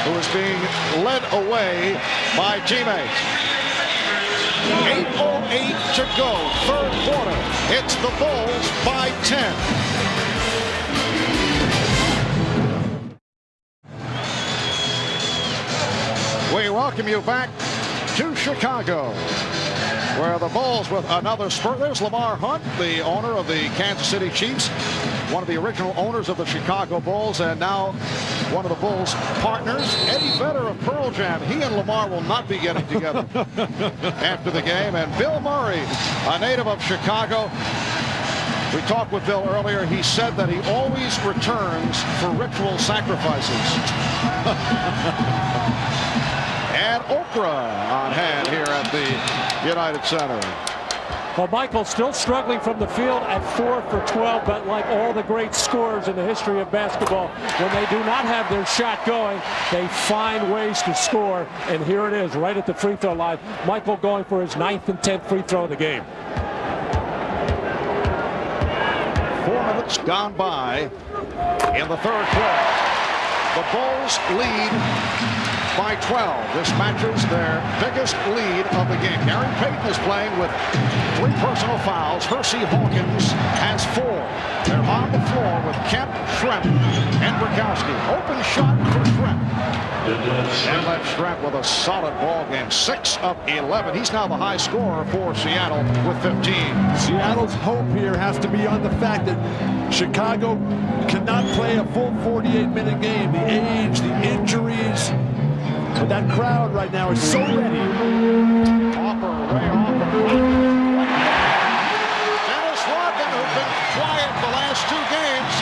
who is being led away by teammates. 8:08 to go. Third quarter. It's the Bulls by 10. welcome you back to Chicago, where the Bulls with another spurt. There's Lamar Hunt, the owner of the Kansas City Chiefs, one of the original owners of the Chicago Bulls, and now one of the Bulls' partners, Eddie Vedder of Pearl Jam. He and Lamar will not be getting together after the game. And Bill Murray, a native of Chicago. We talked with Bill earlier. He said that he always returns for ritual sacrifices. And okra on hand here at the United Center. Well, Michael still struggling from the field at 4 for 12, but like all the great scorers in the history of basketball, when they do not have their shot going, they find ways to score. And here it is, right at the free throw line. Michael going for his 9th and 10th free throw of the game. 4 minutes gone by in the third quarter. The Bulls lead by 12. This matches their biggest lead of the game. Gary Payton is playing with 3 personal fouls. Hersey Hawkins has 4. They're on the floor with Kemp, Schrempf, and Bukowski. Open shot for Schrempf. And left Schrempf with a solid ball game. 6 of 11. He's now the high scorer for Seattle with 15. Seattle's hope here has to be on the fact that Chicago cannot play a full 48-minute game. The age, the injuries. But that crowd right now is so ready. Hopper, Ray Hopper. Dennis Rodman, who's been quiet the last 2 games,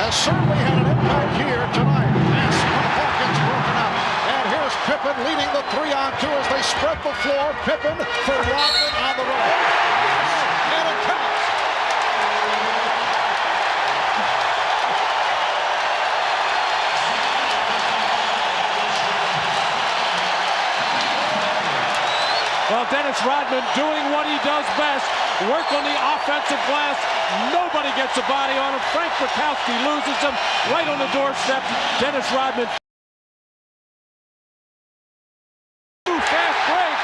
has certainly had an impact here tonight. Pass from Hawkins broken up. And here's Pippen leading the 3-on-2 as they spread the floor. Pippen for Rodman on the right. And it counts. Well, Dennis Rodman doing what he does best, work on the offensive glass. Nobody gets a body on him. Frank Bukowski loses him right on the doorstep. Dennis Rodman. Fast break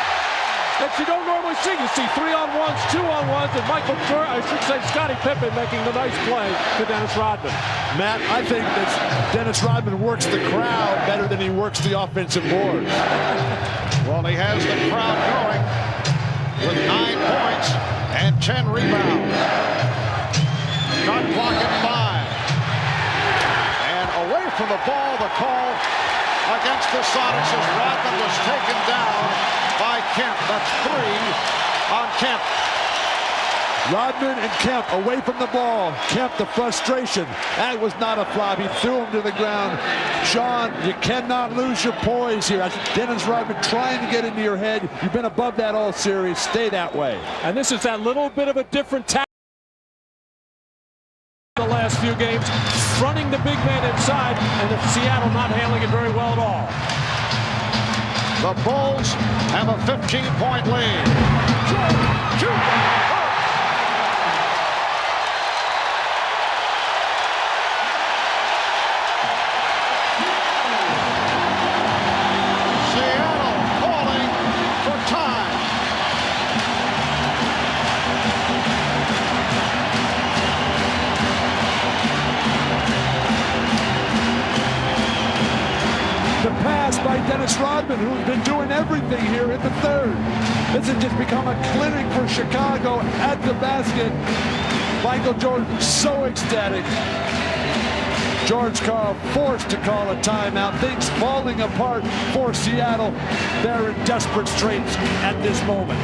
that you don't normally see. You see 3-on-1s, 2-on-1s, and Scottie Pippen making the nice play to Dennis Rodman. Matt, I think that Dennis Rodman works the crowd better than he works the offensive board. Well, he has the crowd going with 9 points and 10 rebounds. Shot clock at 5. And away from the ball, the call against the Sonics as Rodman was taken down by Kemp. That's 3 on Kemp. Rodman and Kemp away from the ball. Kemp, the frustration. That was not a flop. He threw him to the ground. Sean, you cannot lose your poise here. That's Dennis Rodman trying to get into your head. You've been above that all series. Stay that way. And this is that little bit of a different tactic the last few games, fronting the big man inside, and Seattle not handling it very well at all. The Bulls have a 15-point lead. Shoot! The pass by Dennis Rodman, who's been doing everything here in the third. This has just become a clinic for Chicago at the basket. Michael Jordan so ecstatic. George Karl forced to call a timeout. Things falling apart for Seattle. They're in desperate straits at this moment.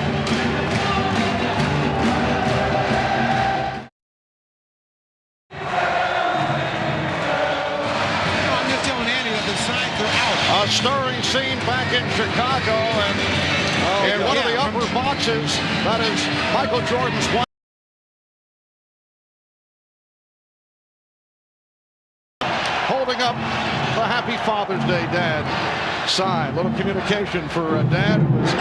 A stirring scene back in Chicago, and in one of the upper boxes, that is Michael Jordan's wife. Holding up the Happy Father's Day Dad sign. Little communication for a dad who has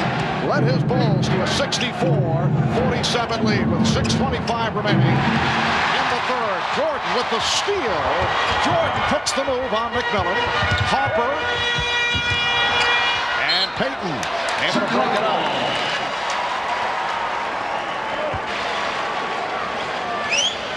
led his Bulls to a 64-47 lead with 6:25 remaining in the third. Jordan with the steal. Jordan puts the move on McMillan. Hopper. And Payton able to break it up.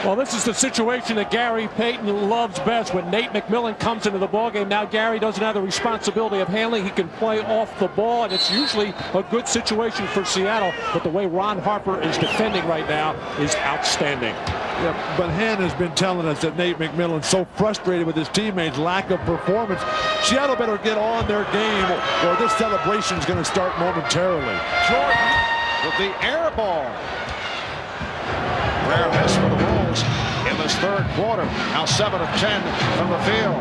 Well, this is the situation that Gary Payton loves best. When Nate McMillan comes into the ballgame, now Gary doesn't have the responsibility of handling. He can play off the ball, and it's usually a good situation for Seattle. But the way Ron Harper is defending right now is outstanding. Yeah, but Han has been telling us that Nate McMillan's so frustrated with his teammates' lack of performance. Seattle better get on their game, or this celebration is going to start momentarily. Jordan with the air ball. Rare miss for the Bulls in this third quarter. Now 7 of 10 from the field.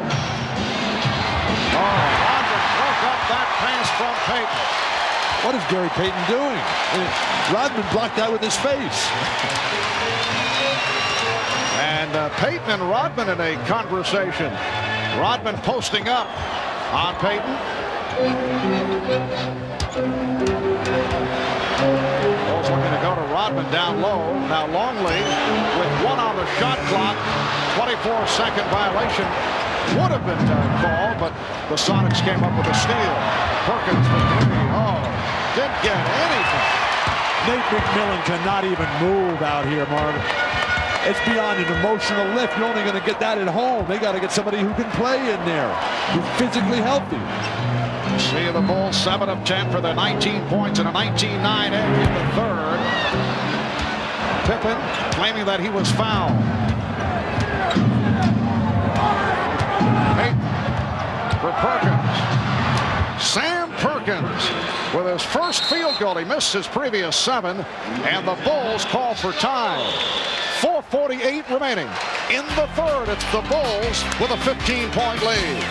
Oh, Rodman broke up that pass from Payton. What is Gary Payton doing? Rodman blocked that with his face. And Payton and Rodman in a conversation. Rodman posting up on Payton. Bulls looking to go to Rodman down low. Now Longley with 1 on the shot clock. 24-second violation would have been called, but the Sonics came up with a steal. Perkins for 3. Oh, didn't get anything. Nate McMillan cannot even move out here, Marvin. It's beyond an emotional lift. You're only going to get that at home. They got to get somebody who can play in there, who's physically healthy. See the Bulls 7 of 10 for their 19 points and a 19-9 edge in the third. Pippen claiming that he was fouled. Payton for Perkins. Sam Perkins with his first field goal. He missed his previous 7, and the Bulls call for time. 4:48 remaining in the third. It's the Bulls with a 15-point lead.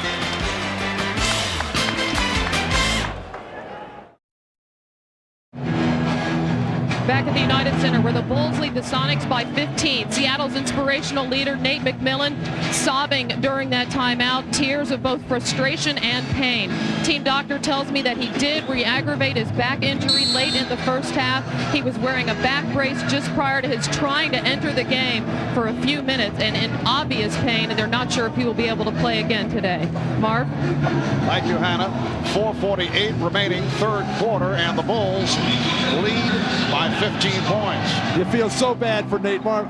Back at the United Center, where the Bulls lead the Sonics by 15. Seattle's inspirational leader, Nate McMillan, sobbing during that timeout. Tears of both frustration and pain. Team doctor tells me that he did re-aggravate his back injury late in the first half. He was wearing a back brace just prior to his trying to enter the game for a few minutes and in obvious pain, and they're not sure if he will be able to play again today. Marv? Thank you, Hannah. 4:48 remaining, third quarter, and the Bulls lead by 15 points. You feel so bad for Nate. Marv,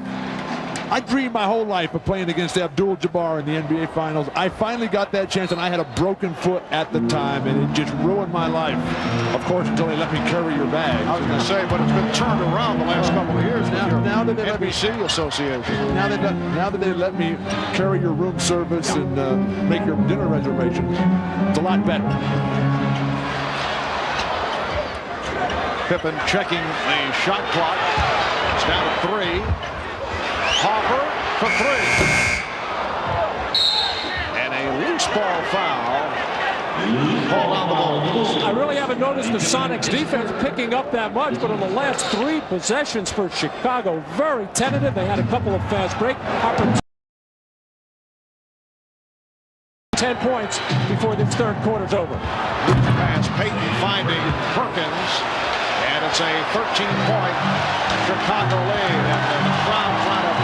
I dreamed my whole life of playing against Abdul-Jabbar in the NBA Finals. I finally got that chance, and I had a broken foot at the time, and it just ruined my life. Of course, until they let me carry your bag. I was going to say, but it's been turned around the last couple of years. Now that they NBC Association. Now that they let me carry your room service and make your dinner reservations, it's a lot better. Pippen checking the shot clock. It's down to 3. Harper for 3. And a loose ball foul called on the Bulls. I really haven't noticed the Sonics defense picking up that much, but in the last 3 possessions for Chicago, very tentative. They had a couple of fast break. Harper 10 points before this third quarter's over. Pass, Payton finding Perkins. And it's a 13-point Chicago lead. And the crowd trying to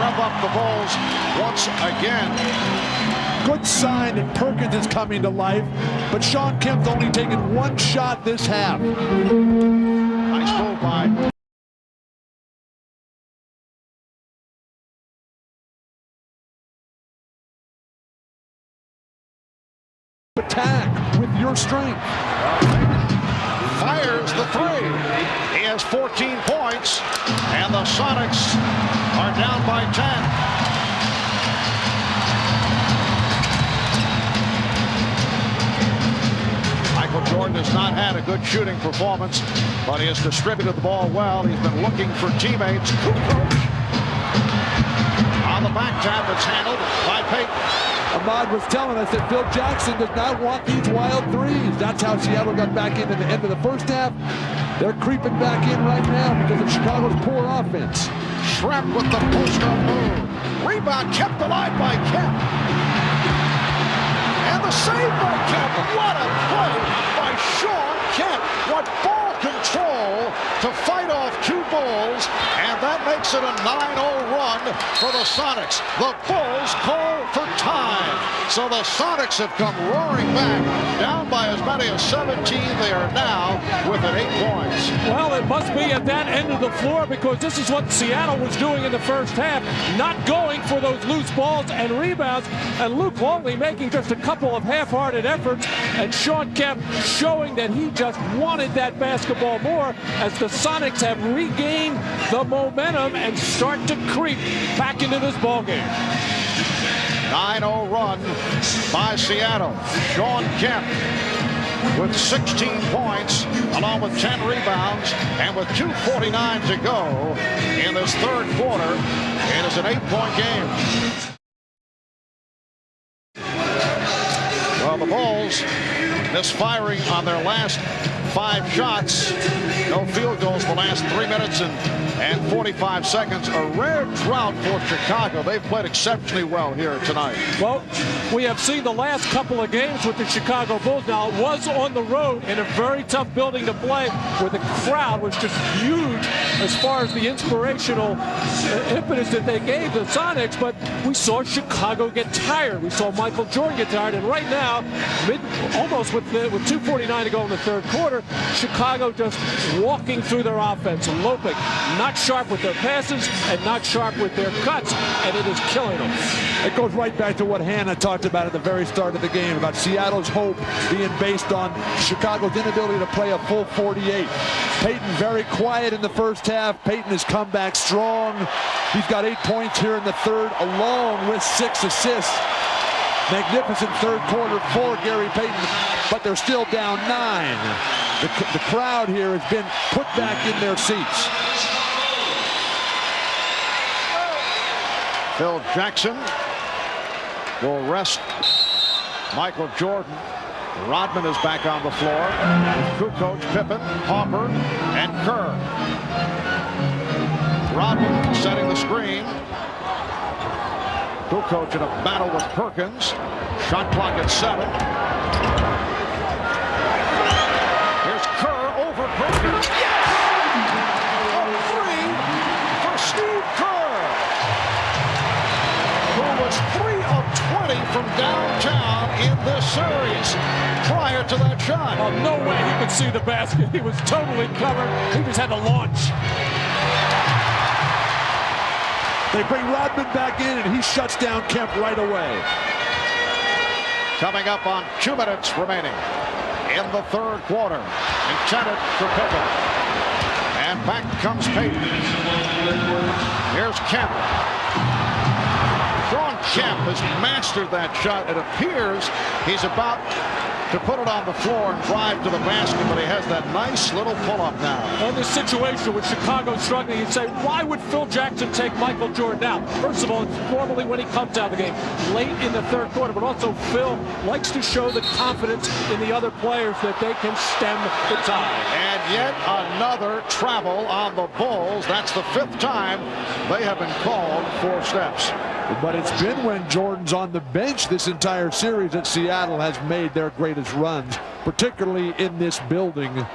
rev up the Bulls once again. Good sign that Perkins is coming to life, but Sean Kemp's only taken 1 shot this half. Nice move by attack with your strength. Fires the 3. He has 14 points, and the Sonics are down by 10. Michael Jordan has not had a good shooting performance, but he has distributed the ball well. He's been looking for teammates. On the back tap, it's handled by Payton. Ahmad was telling us that Phil Jackson does not want these wild threes. That's how Seattle got back into the end of the first half. They're creeping back in right now because of Chicago's poor offense. Shrem with the post-up move. Rebound kept alive by Kemp. And the save by Kemp. What a play by Sean Kemp. What ball control Seattle to fight off 2 Bulls, and that makes it a 9-0 run for the Sonics. The Bulls call for time. So the Sonics have come roaring back, down by as many as 17. They are now within 8 points. Well, it must be at that end of the floor, because this is what Seattle was doing in the first half, not going for those loose balls and rebounds, and Luke Longley making just a couple of half-hearted efforts, and Sean Kemp showing that he just wanted that basketball more, as the Sonics have regained the momentum and start to creep back into this ballgame. 9-0 run by Seattle. Sean Kemp with 16 points, along with 10 rebounds, and with 2:49 to go in this third quarter. It is an 8-point game. Well, the Bulls misfiring on their last 5 shots. No field goals the last 3 minutes and 45 seconds. A rare drought for Chicago. They've played exceptionally well here tonight. Well, we have seen the last couple of games with the Chicago Bulls. Now, it was on the road in a very tough building to play, where the crowd was just huge as far as the inspirational impetus that they gave the Sonics, but we saw Chicago get tired. We saw Michael Jordan get tired, and right now, almost with 2:49 to go in the third quarter, Chicago just walking through their offense, loping, not sharp with their passes and not sharp with their cuts, and it is killing them. It goes right back to what Hannah talked about at the very start of the game, about Seattle's hope being based on Chicago's inability to play a full 48. Payton very quiet in the first half. Payton has come back strong. He's got 8 points here in the third, along with 6 assists. Magnificent third quarter for Gary Payton, but they're still down 9. The crowd here has been put back in their seats. Phil Jackson will rest Michael Jordan. Rodman is back on the floor with Kukoc, Pippen, Hopper, and Kerr. Rodman setting the screen. Kukoc in a battle with Perkins. Shot clock at 7. Here's Kerr over Perkins. Yes! A 3 for Steve Kerr, who was 3 of 20 from downtown in this series prior to that shot. Well, no way he could see the basket. He was totally covered. He just had to launch. They bring Rodman back in, and he shuts down Kemp right away. Coming up on 2 minutes remaining in the third quarter. Intended for Pippen. And back comes Payton. Here's Kemp. Sean Kemp has mastered that shot. It appears he's about to put it on the floor and drive to the basket, but he has that nice little pull-up now. In this situation with Chicago struggling, you'd say, why would Phil Jackson take Michael Jordan out? First of all, it's normally when he comes out of the game, late in the third quarter, but also Phil likes to show the confidence in the other players that they can stem the tide. And yet another travel on the Bulls. That's the 5th time they have been called 4 steps. But it's been when Jordan's on the bench this entire series that Seattle has made their greatest runs, particularly in this building.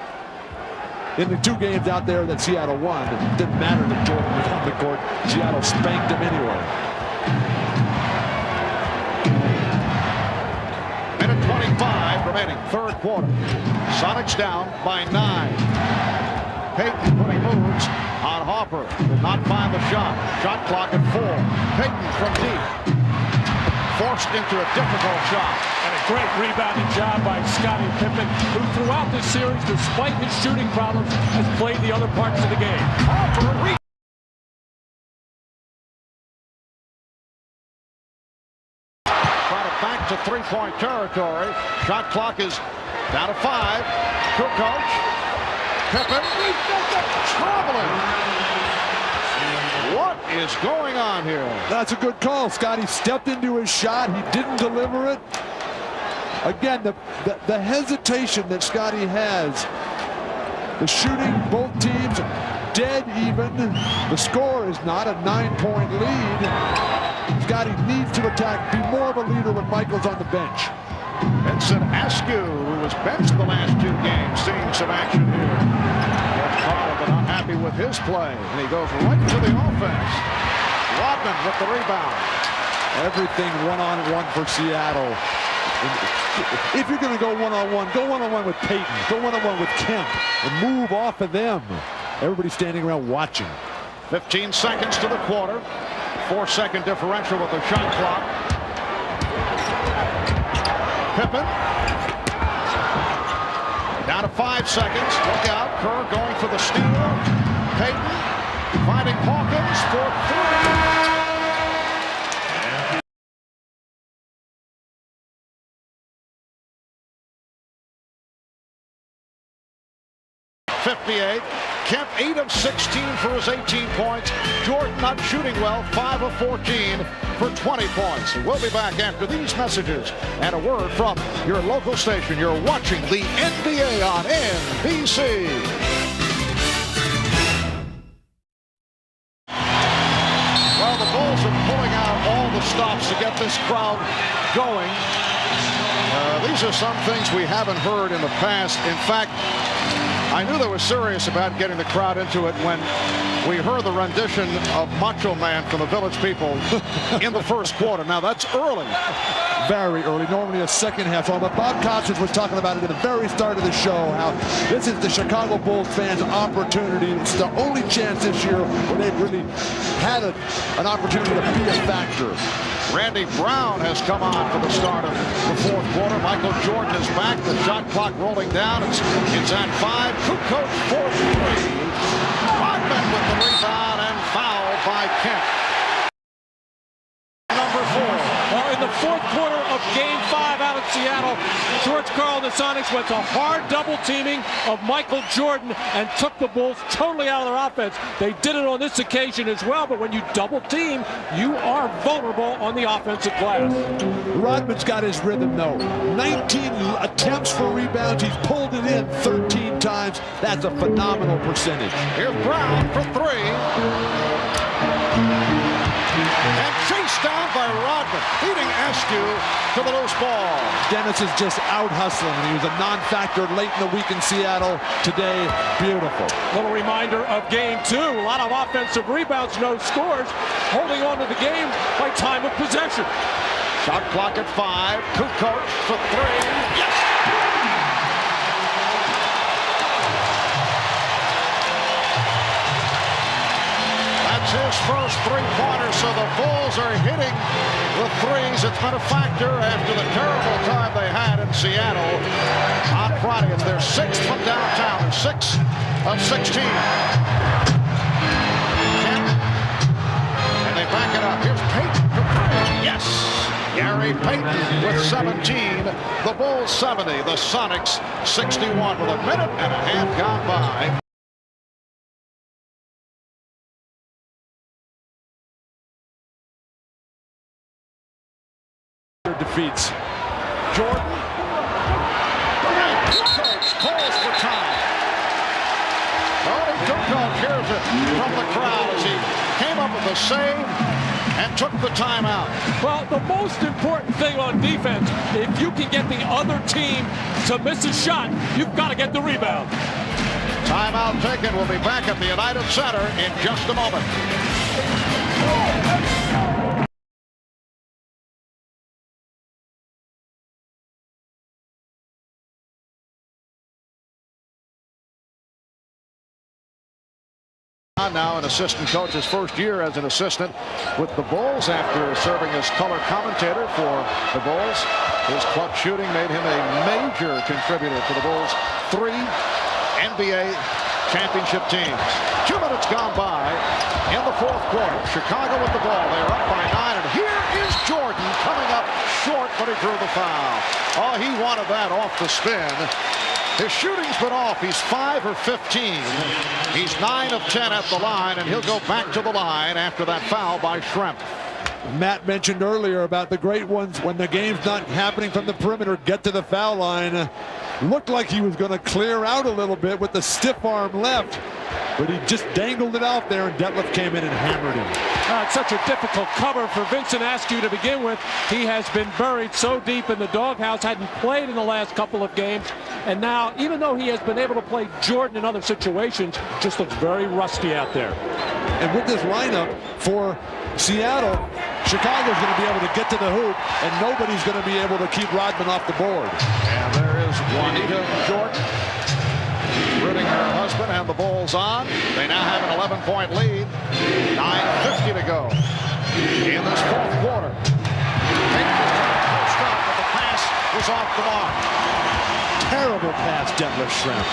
In the 2 games out there that Seattle won, it didn't matter that Jordan was on the court. Seattle spanked him anyway. Minute 25 remaining, third quarter. Sonics down by 9. Payton putting moves on Hopper. Did not find the shot. Shot clock at 4. Payton from deep. Forced into a difficult shot. And a great rebounding job by Scottie Pippen, who throughout this series, despite his shooting problems, has played the other parts of the game. Hopper trying to back to 3-point territory. Shot clock is down to 5. Kukoc. Pippen traveling. What is going on here? That's a good call. Scottie stepped into his shot. He didn't deliver it. Again, the hesitation that Scottie has. The shooting, both teams dead even. The score is not a 9-point lead. Scottie needs to attack, be more of a leader when Michael's on the bench. Vincent Askew, who was benched the last 2 games, seeing some action here. not happy with his play, and he goes right to the offense. Rodman with the rebound. Everything one-on-one for Seattle. If you're going to go one-on-one, go one-on-one with Payton. Go one-on-one with Kemp and move off of them. Everybody's standing around watching. 15 seconds to the quarter. 4-second differential with the shot clock. Pippen. Down to 5 seconds. Look out. Kerr going for the steal. Payton finding Hawkins for 3. 58. Kemp 8 of 16 for his 18 points. Jordan not shooting well, 5 of 14 for 20 points. We'll be back after these messages and a word from your local station. You're watching the NBA on NBC. Well, the Bulls are pulling out all the stops to get this crowd going. These are some things we haven't heard in the past. In fact, I knew they were serious about getting the crowd into it when we heard the rendition of Macho Man from the Village People in the first quarter. Now, that's early. Very early, normally a second half song. But Bob Costas was talking about it at the very start of the show, how this is the Chicago Bulls fans' opportunity. It's the only chance this year where they've really had an opportunity to be a factor. Randy Brown has come on for the start of the fourth quarter. Michael Jordan is back. The shot clock rolling down. It's at 5. Kukoc for 3. Rodman with the rebound and fouled by Kemp. Number 4. Well, in the fourth quarter of Game 5 out of Seattle, George Karl and the Sonics went to hard double teaming of Michael Jordan and took the Bulls totally out of their offense. They did it on this occasion as well, but when you double team, you are vulnerable on the offensive glass. Rodman's got his rhythm, though. 19 attempts for rebounds. He's pulled it in 13 times. That's a phenomenal percentage. Here's Brown for 3. And chased down by Rodman, beating Askew to the loose ball. Dennis is just out hustling. He was a non-factor late in the week in Seattle. Today, beautiful. Little reminder of Game 2. A lot of offensive rebounds, no scores. Holding on to the game by time of possession. Shot clock at 5. Kukoc for 3. Yes! His first three-pointer, so the Bulls are hitting the threes. It's been a factor after the terrible time they had in Seattle on Friday. It's their 6th from downtown. They're 6 of 16. Kemp, and they back it up. Here's Payton for 3. Yes! Gary Payton with 17. The Bulls 70. The Sonics 61 with a minute and a half gone by. Defeats. Jordan. And Kukoc calls for time. Tony Kukoc hears it from the crowd as he came up with a save and took the timeout. Well, the most important thing on defense, if you can get the other team to miss a shot, you've got to get the rebound. Timeout taken. We'll be back at the United Center in just a moment. Now an assistant coach, his first year as an assistant with the Bulls after serving as color commentator for the Bulls. His clutch shooting made him a major contributor to the Bulls' 3 NBA championship teams. 2 minutes gone by in the fourth quarter. Chicago with the ball. They're up by 9, and here is Jordan coming up short, but he drew the foul. Oh, he wanted that off the spin. His shooting's been off. He's 5 of 15. He's 9 of 10 at the line, and he'll go back to the line after that foul by Schrempf. Matt mentioned earlier about the great ones when the game's not happening from the perimeter, get to the foul line. Looked like he was going to clear out a little bit with the stiff arm left. but he just dangled it out there, and Detlef came in and hammered him. It's such a difficult cover for Vincent Askew to begin with. He has been buried so deep in the doghouse, hadn't played in the last couple of games, and now, even though he has been able to play Jordan in other situations, just looks very rusty out there. And with this lineup for Seattle, Chicago's going to be able to get to the hoop, and nobody's going to be able to keep Rodman off the board. And there is Juanita Jordan rooting her husband, and the Bulls on. They now have an 11-point lead. 9:50 to go in this fourth quarter. Payton was trying to post up, but the pass was off the mark. Terrible pass, Detlef Schrempf.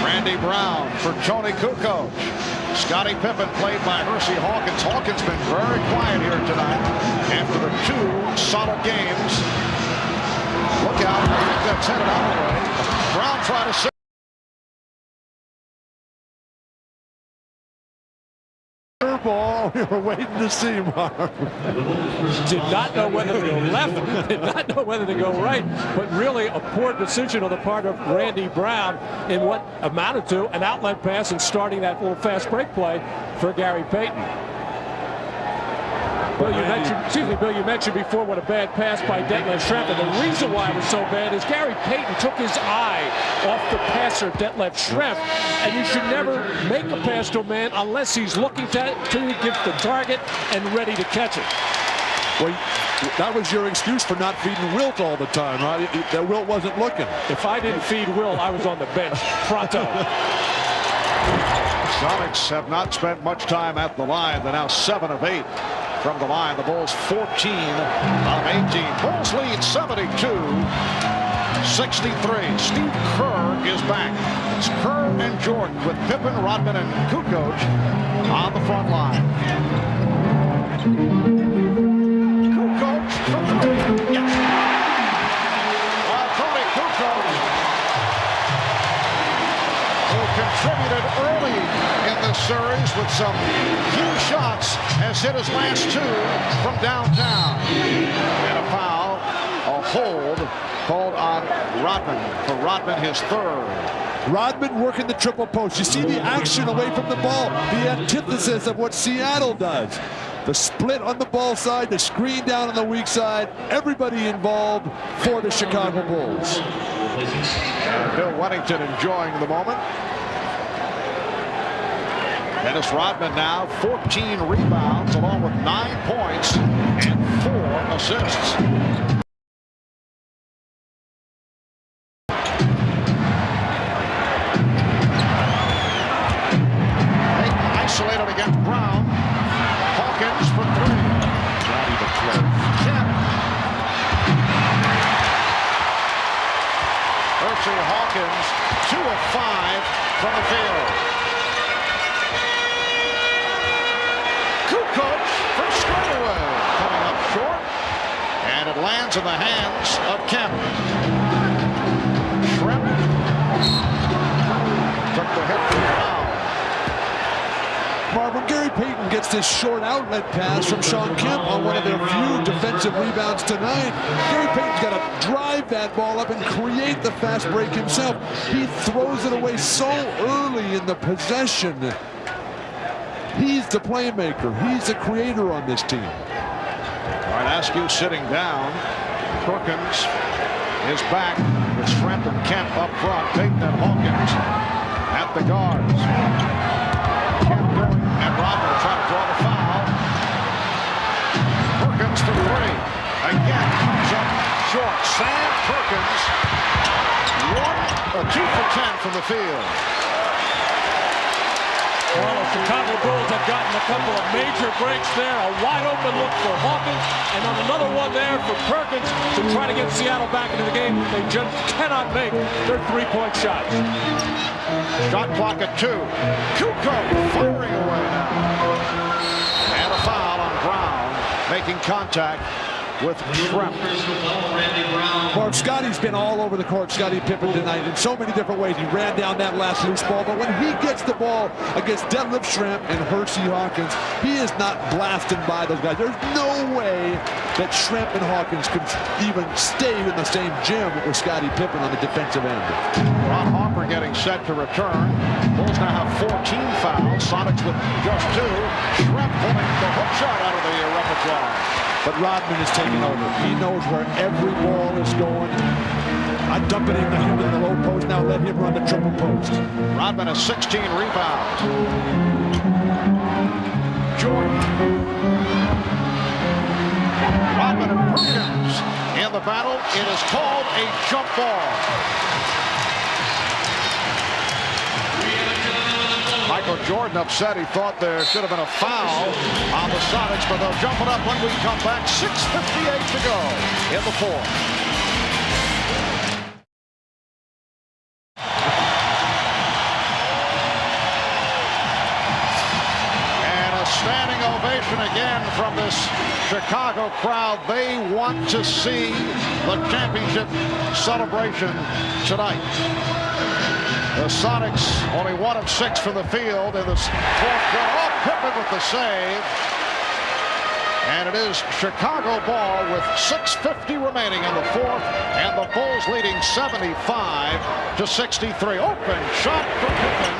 Randy Brown for Tony Kukoc. Scottie Pippen played by Hersey Hawkins. Hawkins been very quiet here tonight after the 2 solid games. Look out. I think that's headed out of the way. Brown trying to save. Ball. We were waiting to see, Mark. Did not know whether to go left, did not know whether to go right, but really a poor decision on the part of Randy Brown in what amounted to an outlet pass and starting that little fast break play for Gary Payton. Bill, you mentioned before what a bad pass by Detlef Schrempf, and the reason why it was so bad is Gary Payton took his eye off the passer, Detlef Schrempf, and you should never make a pass to a man unless he's looking to give the target and ready to catch it. Well, that was your excuse for not feeding Wilt all the time, right? That Wilt wasn't looking. If I didn't feed Wilt, I was on the bench. Pronto. Sonics have not spent much time at the line. They're now 7 of 8 from the line. The Bulls 14 of 18. Bulls lead 72-63. Steve Kerr is back. It's Kerr and Jordan with Pippen, Rodman, and Kukoc on the front line. Kukoc from 3. Yes. While Tony Kukoc, who contributed early in this series with some huge shots, has hit his last 2 from downtown. And a foul, a hold called on Rodman. For Rodman, his 3rd. Rodman working the triple post. You see the action away from the ball, the antithesis of what Seattle does. The split on the ball side, the screen down on the weak side, everybody involved for the Chicago Bulls. And Bill Wennington enjoying the moment. Dennis Rodman now 14 rebounds along with 9 points and 4 assists. Isolated against Brown. Hawkins for 3. Not even close. Kemp. Hersey Hawkins 2 of 5 from the field. Kukoc from straightaway coming up short, and it lands in the hands of Kemp. Schrempf took the hit for Brown. Mark, when Gary Payton gets this short outlet pass from Shawn Kemp on one of their few defensive rebounds tonight, Gary Payton's got to drive that ball up and create the fast break himself. He throws it away so early in the possession. He's the playmaker. He's the creator on this team. All right, Askew sitting down. Perkins is back with Schrempf and Kemp up front. Payton and Hawkins at the guards. Kemp going, and Rodman trying to draw the foul. Perkins for 3. Again, comes up short. Sam Perkins, 2 for 10 from the field. Well, the Chicago Bulls have gotten a couple of major breaks there. A wide open look for Hawkins, and on another one there for Perkins to try to get Seattle back into the game. They just cannot make their 3-point shots. Shot clock at 2. Kukoc firing away now. And a foul on Brown, making contact with Schrempf. Mark, Scotty's been all over the court, Scottie Pippen, tonight in so many different ways. He ran down that last loose ball, but when he gets the ball against Detlef Schrempf and Hersey Hawkins, he is not blasted by those guys. There's no way that Schrempf and Hawkins could even stay in the same gym with Scottie Pippen on the defensive end. Ron Harper are getting set to return. Bulls now have 14 fouls. Sonics with just 2. Schrempf pulling the hook shot out of the repertoire. But Rodman is taking over. He knows where every ball is going. I dump it in the low post. Now let him run the triple post. Rodman has 16 rebounds. Jordan. Rodman and Perkins in the battle. It is called a jump ball. Michael Jordan upset. He thought there should have been a foul on the Sonics, but they'll jump it up when we come back. 6:58 to go in the fourth. Standing ovation again from this Chicago crowd. They want to see the championship celebration tonight. The Sonics only 1 of 6 from the field in this fourth quarter. Oh, Pippen with the save. And it is Chicago ball with 6:50 remaining in the fourth, and the Bulls leading 75-63. Open shot for Pippen.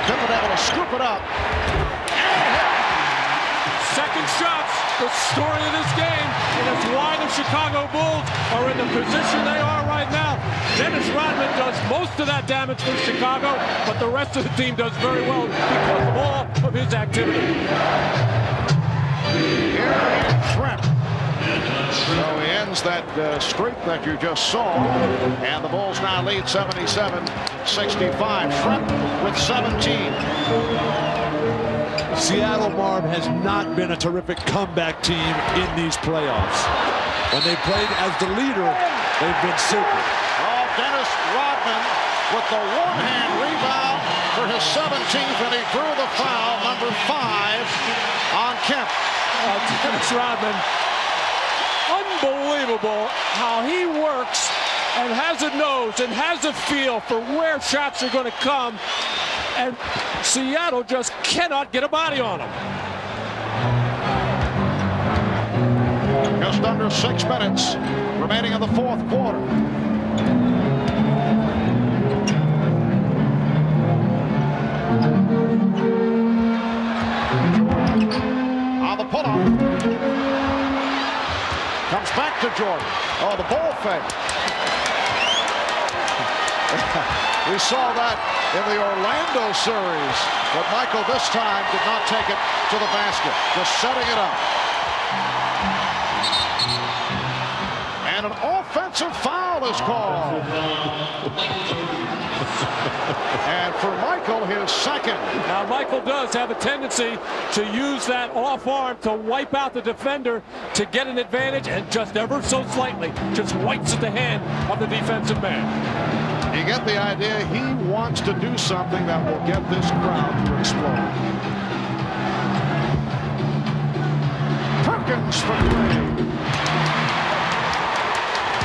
Pippen able to scoop it up. Second shots, the story of this game, and it's why the Chicago Bulls are in the position they are right now. Dennis Rodman does most of that damage for Chicago, but the rest of the team does very well because of all of his activity. Here is Schrempf. So he ends that streak that you just saw, and the Bulls now lead 77-65. Schrempf with 17. Seattle, Marv, has not been a terrific comeback team in these playoffs. When they played as the leader, they've been super. Oh, Dennis Rodman with the one-hand rebound for his 17th, and he drew the foul, number 5, on Kemp. Dennis Rodman, unbelievable how he works and has a nose and has a feel for where shots are going to come. And Seattle just cannot get a body on him. Just under 6 minutes remaining in the fourth quarter. On the pull-up. Comes back to Jordan. Oh, the ball fake. We saw that in the Orlando series, but Michael this time did not take it to the basket, just setting it up. And an offensive foul is called. And for Michael, his second. Now, Michael does have a tendency to use that off arm to wipe out the defender to get an advantage, and just ever so slightly just wipes at the hand of the defensive man. You get the idea. He wants to do something that will get this crowd to explode. Perkins for 3.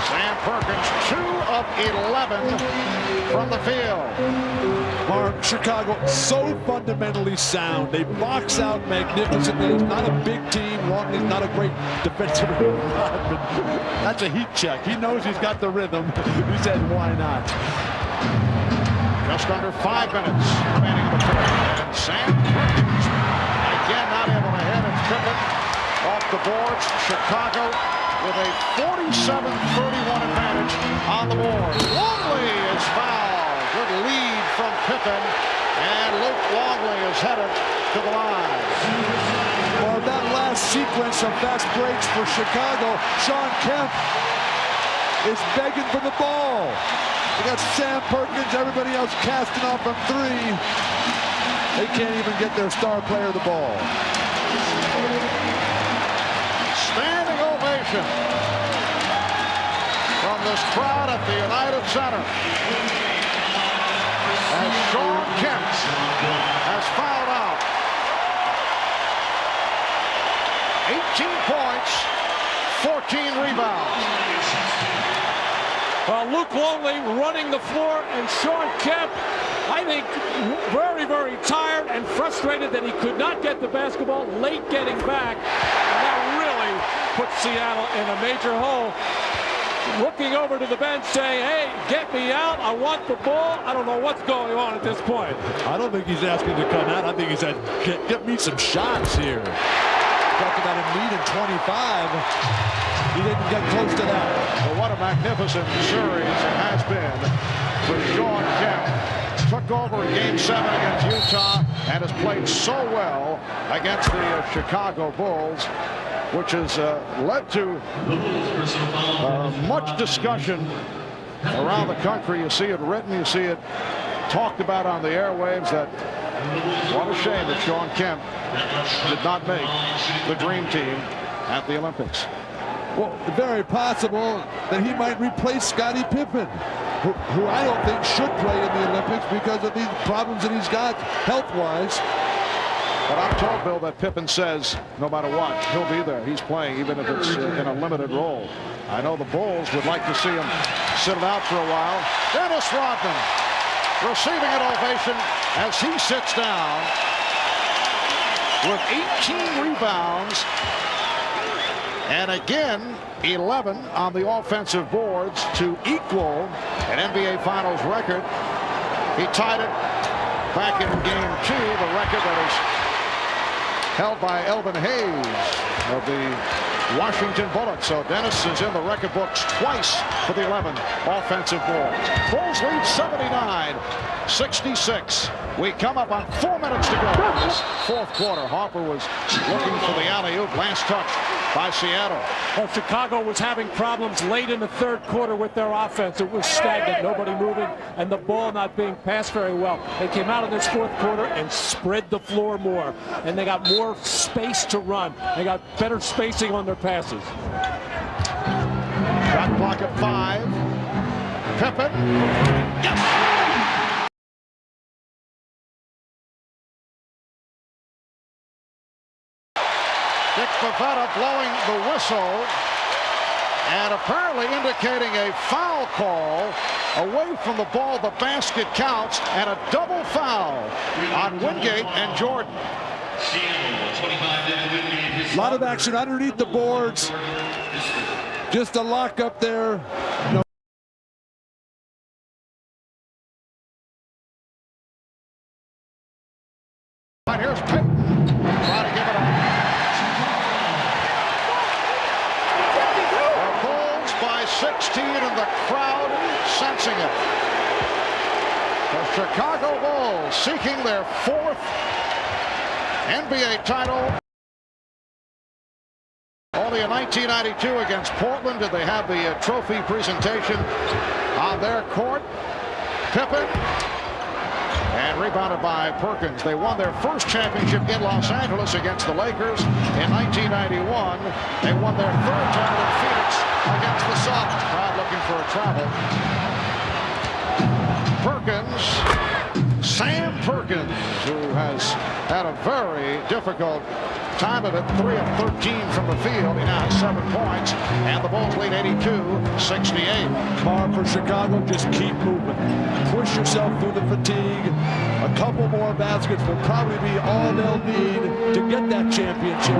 Sam Perkins, 2 of 11 from the field. Mark, Chicago so fundamentally sound. They box out magnificently. It's not a big team. Longley's not a great defensive but that's a heat check. He knows he's got the rhythm. He said, why not? Just under 5 minutes remaining in the fourth. And Sam Perkins again not able to hit. It's Pippen off the boards. Chicago with a 47-31 advantage on the board. Longley is fouled. Good lead from Pippen, and Luke Longley is headed to the line. Well, that last sequence of fast breaks for Chicago, Shawn Kemp is begging for the ball. We got Sam Perkins, everybody else casting off from 3. They can't even get their star player the ball. Standing ovation from this crowd at the United Center. As Shawn Kemp has fouled out. 18 points, 14 rebounds. Luke Longley running the floor, and Shawn Kemp, I think, very, very tired and frustrated that he could not get the basketball late getting back. And that really put Seattle in a major hole. looking over to the bench saying, hey, get me out. I want the ball. I don't know what's going on at this point. I don't think he's asking to come out. I think he said, get me some shots here. Talking about him needing 25. He didn't get close to that. Well, what a magnificent series it has been for Sean Kemp. Took over in Game 7 against Utah and has played so well against the Chicago Bulls, which has led to much discussion around the country. You see it written, you see it talked about on the airwaves, that what a shame that Sean Kemp did not make the dream team at the Olympics. Well, very possible that he might replace Scottie Pippen, who I don't think should play in the Olympics because of these problems that he's got health-wise. But I'm told, Bill, that Pippen says no matter what, he'll be there. He's playing, even if it's in a limited role. I know the Bulls would like to see him sit it out for a while. Dennis Rodman receiving an ovation as he sits down with 18 rebounds. And again, 11 on the offensive boards to equal an NBA Finals record. He tied it back in Game 2, the record that is held by Elvin Hayes of the Washington Bullets. So Dennis is in the record books twice for the 11 offensive boards. Bulls lead 79-66. We come up on 4 minutes to go in this fourth quarter. Harper was looking for the alley-oop. Last touch by Seattle. Well, Chicago was having problems late in the third quarter with their offense. It was stagnant, nobody moving, and the ball not being passed very well. They came out in this fourth quarter and spread the floor more, and they got more space to run. They got better spacing on their passes. Shot clock at 5. Pippen. Yes. Dick Bavetta blowing the whistle and apparently indicating a foul call away from the ball. The basket counts, and a double foul on Wingate and Jordan. A lot of action underneath the boards. Just a lock up there. No. And here's Payton trying to give it up. The Bulls by 16, and the crowd sensing it. The Chicago Bulls seeking their 4th NBA title. Only in 1992 against Portland did they have the trophy presentation on their court. Pippen, and rebounded by Perkins. They won their first championship in Los Angeles against the Lakers in 1991. They won their 3rd title in Phoenix against the Suns. Crowd looking for a travel. Perkins, Sam Perkins, who has had a very difficult time of it. 3 of 13 from the field. He now has 7 points, and the Bulls lead 82-68. Bar for Chicago, just keep moving. Push yourself through the fatigue. A couple more baskets will probably be all they'll need to get that championship.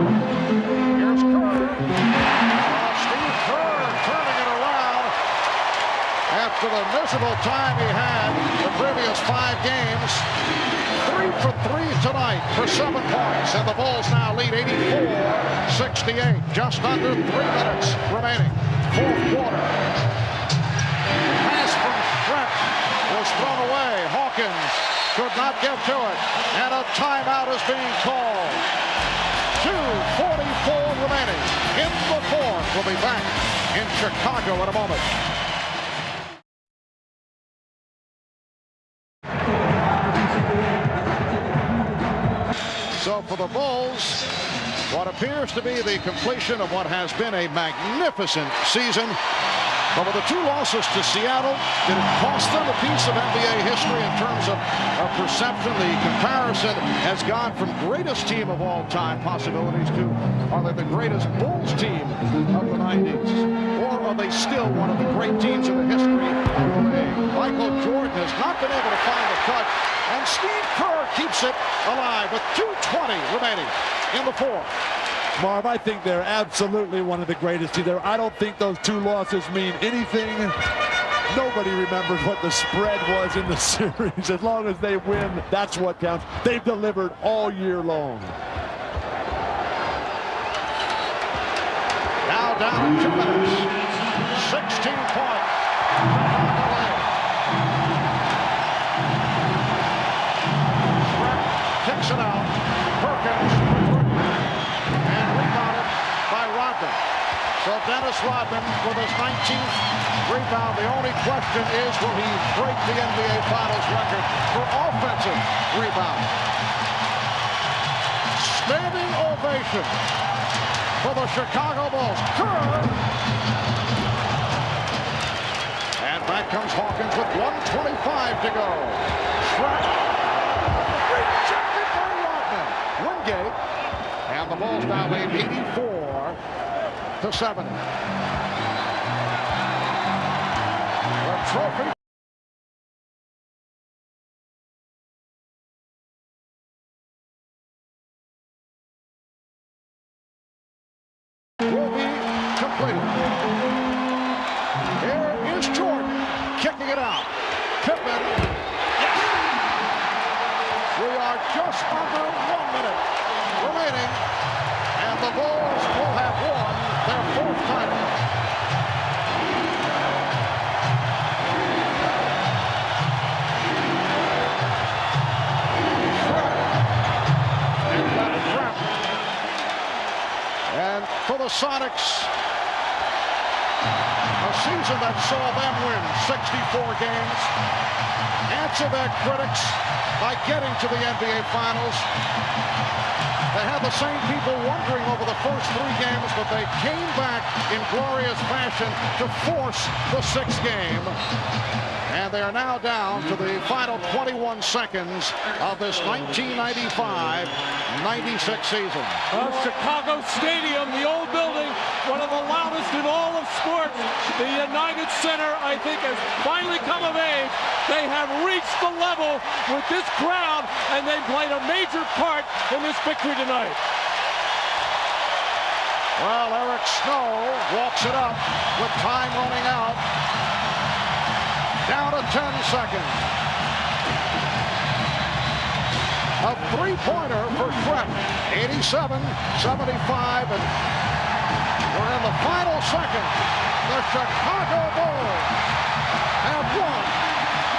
Here's Kerr. Steve Kerr turning it around after the miserable time he had the previous 5 games. 3 for 3 tonight for 7 points, and the Bulls now lead 84-68. Just under 3 minutes remaining. Fourth quarter. Pass from Trent was thrown away. Hawkins could not get to it, and a timeout is being called. 2:44 remaining in the fourth. We'll be back in Chicago in a moment. So for the Bulls, what appears to be the completion of what has been a magnificent season. But with the 2 losses to Seattle, did it cost them a piece of NBA history in terms of perception? The comparison has gone from greatest team of all time possibilities to, are they the greatest Bulls team of the 90s? Or are they still one of the great teams in the history of the league? Michael Jordan has not been able to find the cut, and Steve Kerr keeps it alive with 2:20 remaining in the fourth. Marv, I think they're absolutely one of the greatest either. I don't think those two losses mean anything. Nobody remembers what the spread was in the series. As long as they win, that's what counts. They've delivered all year long. Now down 2 minutes. 16-point. Kicks it out. Perkins. And rebounded by Rodman. So Dennis Rodman with his 19th rebound. The only question is, will he break the NBA Finals record for offensive rebound? Standing ovation for the Chicago Bulls. Kerr. And back comes Hawkins with 1:25 to go. Shrek. Rejected by Rodman. Wingate. And the Bulls now lead 84-70. The trophy. Will be completed. Here is Jordan kicking it out. Pippen. Yes. We are just under 1 minute remaining, and the Bulls will have won their 4th title. And for the Sonics, a season that saw them win 64 games, answer their critics by getting to the NBA Finals. They had the same people wondering over the first 3 games, but they came back in glorious fashion to force the 6th game. And they are now down to the final 21 seconds of this 1995-96 season. Chicago Stadium, the old building, one of the loudest in all of sports. The United Center, I think, has finally come of age. They have reached the level with this crowd, and they played a major part in this victory tonight. Well, Eric Snow walks it up with time running out. Down to 10 seconds. A three-pointer for Trent. 87-75, and we're in the final second. The Chicago Bulls have won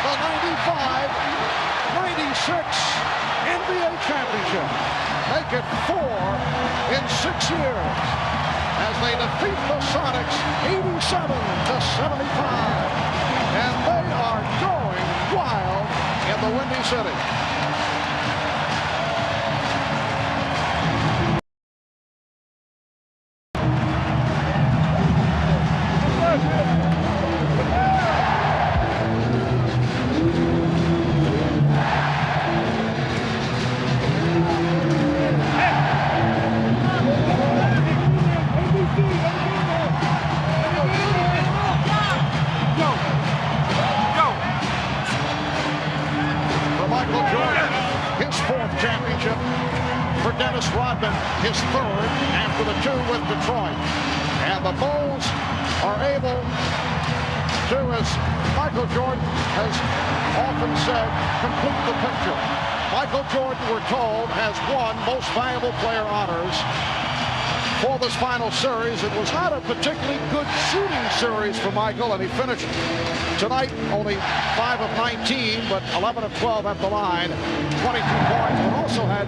the 95-96 NBA championship. Make it 4 in 6 years as they defeat the Sonics 87-75. And they are going wild in the Windy City. Championship for Dennis Rodman, his 3rd after the 2 with Detroit. And the Bulls are able to, as Michael Jordan has often said, complete the picture. Michael Jordan, we're told, has won Most Valuable Player honors for this final series. It was not a particularly good shooting series for Michael, and he finished tonight only 5 of 19, but 11 of 12 at the line, 22 points, but also had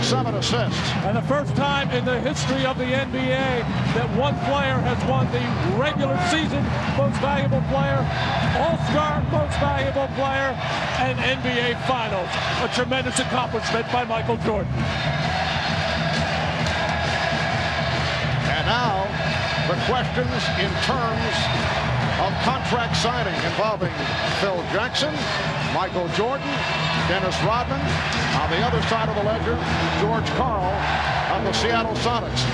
7 assists. And the first time in the history of the NBA that one player has won the regular season Most Valuable Player, All-Star Most Valuable Player, and NBA Finals. A tremendous accomplishment by Michael Jordan. And now, the questions in terms of contract signing involving Phil Jackson, Michael Jordan, Dennis Rodman. On the other side of the ledger, George Karl of the Seattle Sonics.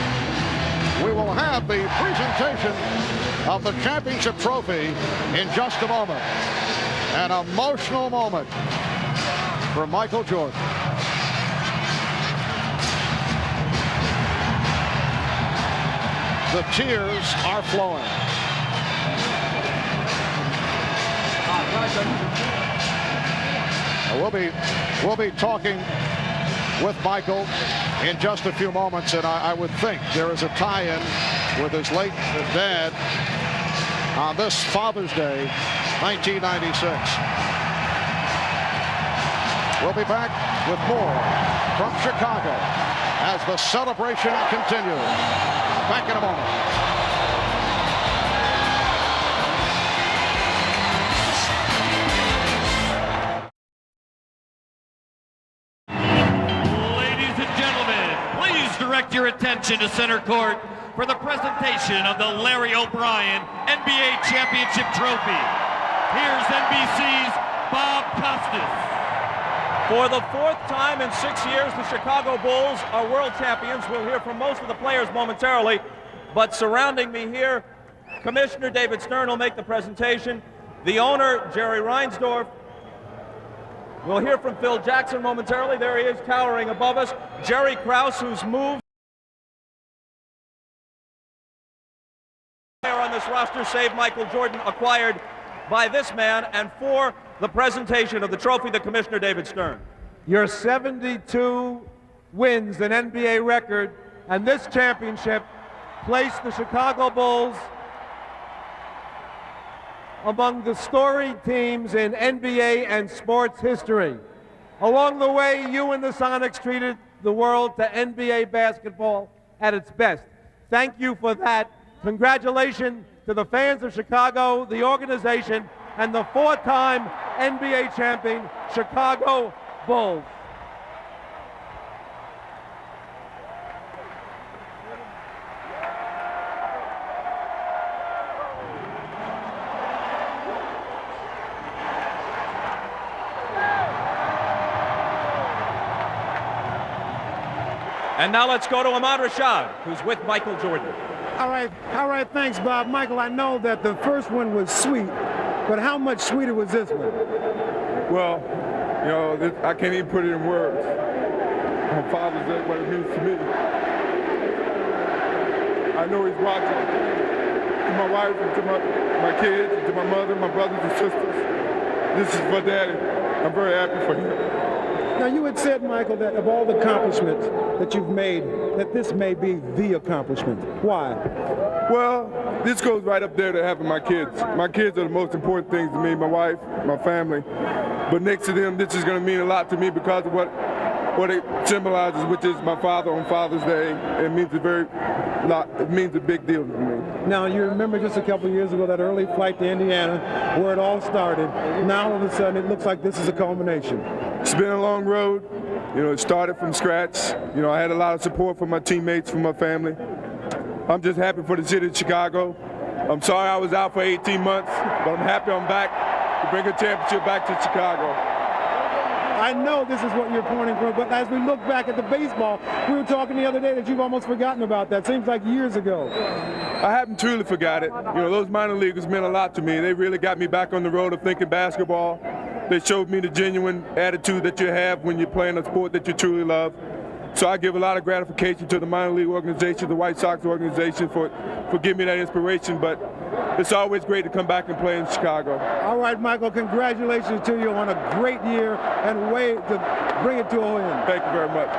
We will have the presentation of the championship trophy in just a moment. An emotional moment for Michael Jordan. the tears are flowing. We'll be talking with Michael in just a few moments, and I would think there is a tie-in with his late dad on this Father's Day, 1996. We'll be back with more from Chicago as the celebration continues. Back in a moment. Direct your attention to center court for the presentation of the Larry O'Brien NBA Championship Trophy. Here's NBC's Bob Costas. For the fourth time in 6 years, the Chicago Bulls are world champions. We'll hear from most of the players momentarily, but surrounding me here, Commissioner David Stern will make the presentation. The owner, Jerry Reinsdorf. We'll hear from Phil Jackson momentarily. There he is, towering above us. Jerry Krause, who's moved on this roster, save Michael Jordan, acquired by this man. And for the presentation of the trophy, the Commissioner, David Stern. Your 72 wins, an NBA record, and this championship placed the Chicago Bulls among the storied teams in NBA and sports history. Along the way, you and the Sonics treated the world to NBA basketball at its best. Thank you for that. Congratulations to the fans of Chicago, the organization, and the four-time NBA champion Chicago Bulls. And now let's go to Ahmad Rashad, who's with Michael Jordan. All right, thanks, Bob. Michael, I know that the first one was sweet, but how much sweeter was this one? Well, you know, I can't even put it in words. My Father's Day, what it means to me. I know he's watching. To my wife, and to my kids, and to my mother, my brothers and sisters. This is for Daddy. I'm very happy for him. Now, you had said, Michael, that of all the accomplishments that you've made, that this may be the accomplishment. Why? Well, this goes right up there to having my kids. My kids are the most important things to me, my wife, my family. But next to them, this is going to mean a lot to me because of what it symbolizes, which is my father on Father's Day. It means it means a big deal to me. Now, you remember just a couple of years ago that early flight to Indiana where it all started. Now, all of a sudden, it looks like this is a culmination. It's been a long road. You know, it started from scratch. You know, I had a lot of support from my teammates, from my family. I'm just happy for the city of Chicago. I'm sorry I was out for 18 months, but I'm happy I'm back to bring a championship back to Chicago. I know this is what you're pointing for, but as we look back at the baseball, we were talking the other day that you've almost forgotten about that. Seems like years ago. I haven't truly forgot it. You know, those minor leaguers meant a lot to me. They really got me back on the road of thinking basketball. They showed me the genuine attitude that you have when you're playing a sport that you truly love. So I give a lot of gratification to the minor league organization, the White Sox organization for giving me that inspiration, but it's always great to come back and play in Chicago. All right, Michael, congratulations to you on a great year and way to bring it to a win. Thank you very much.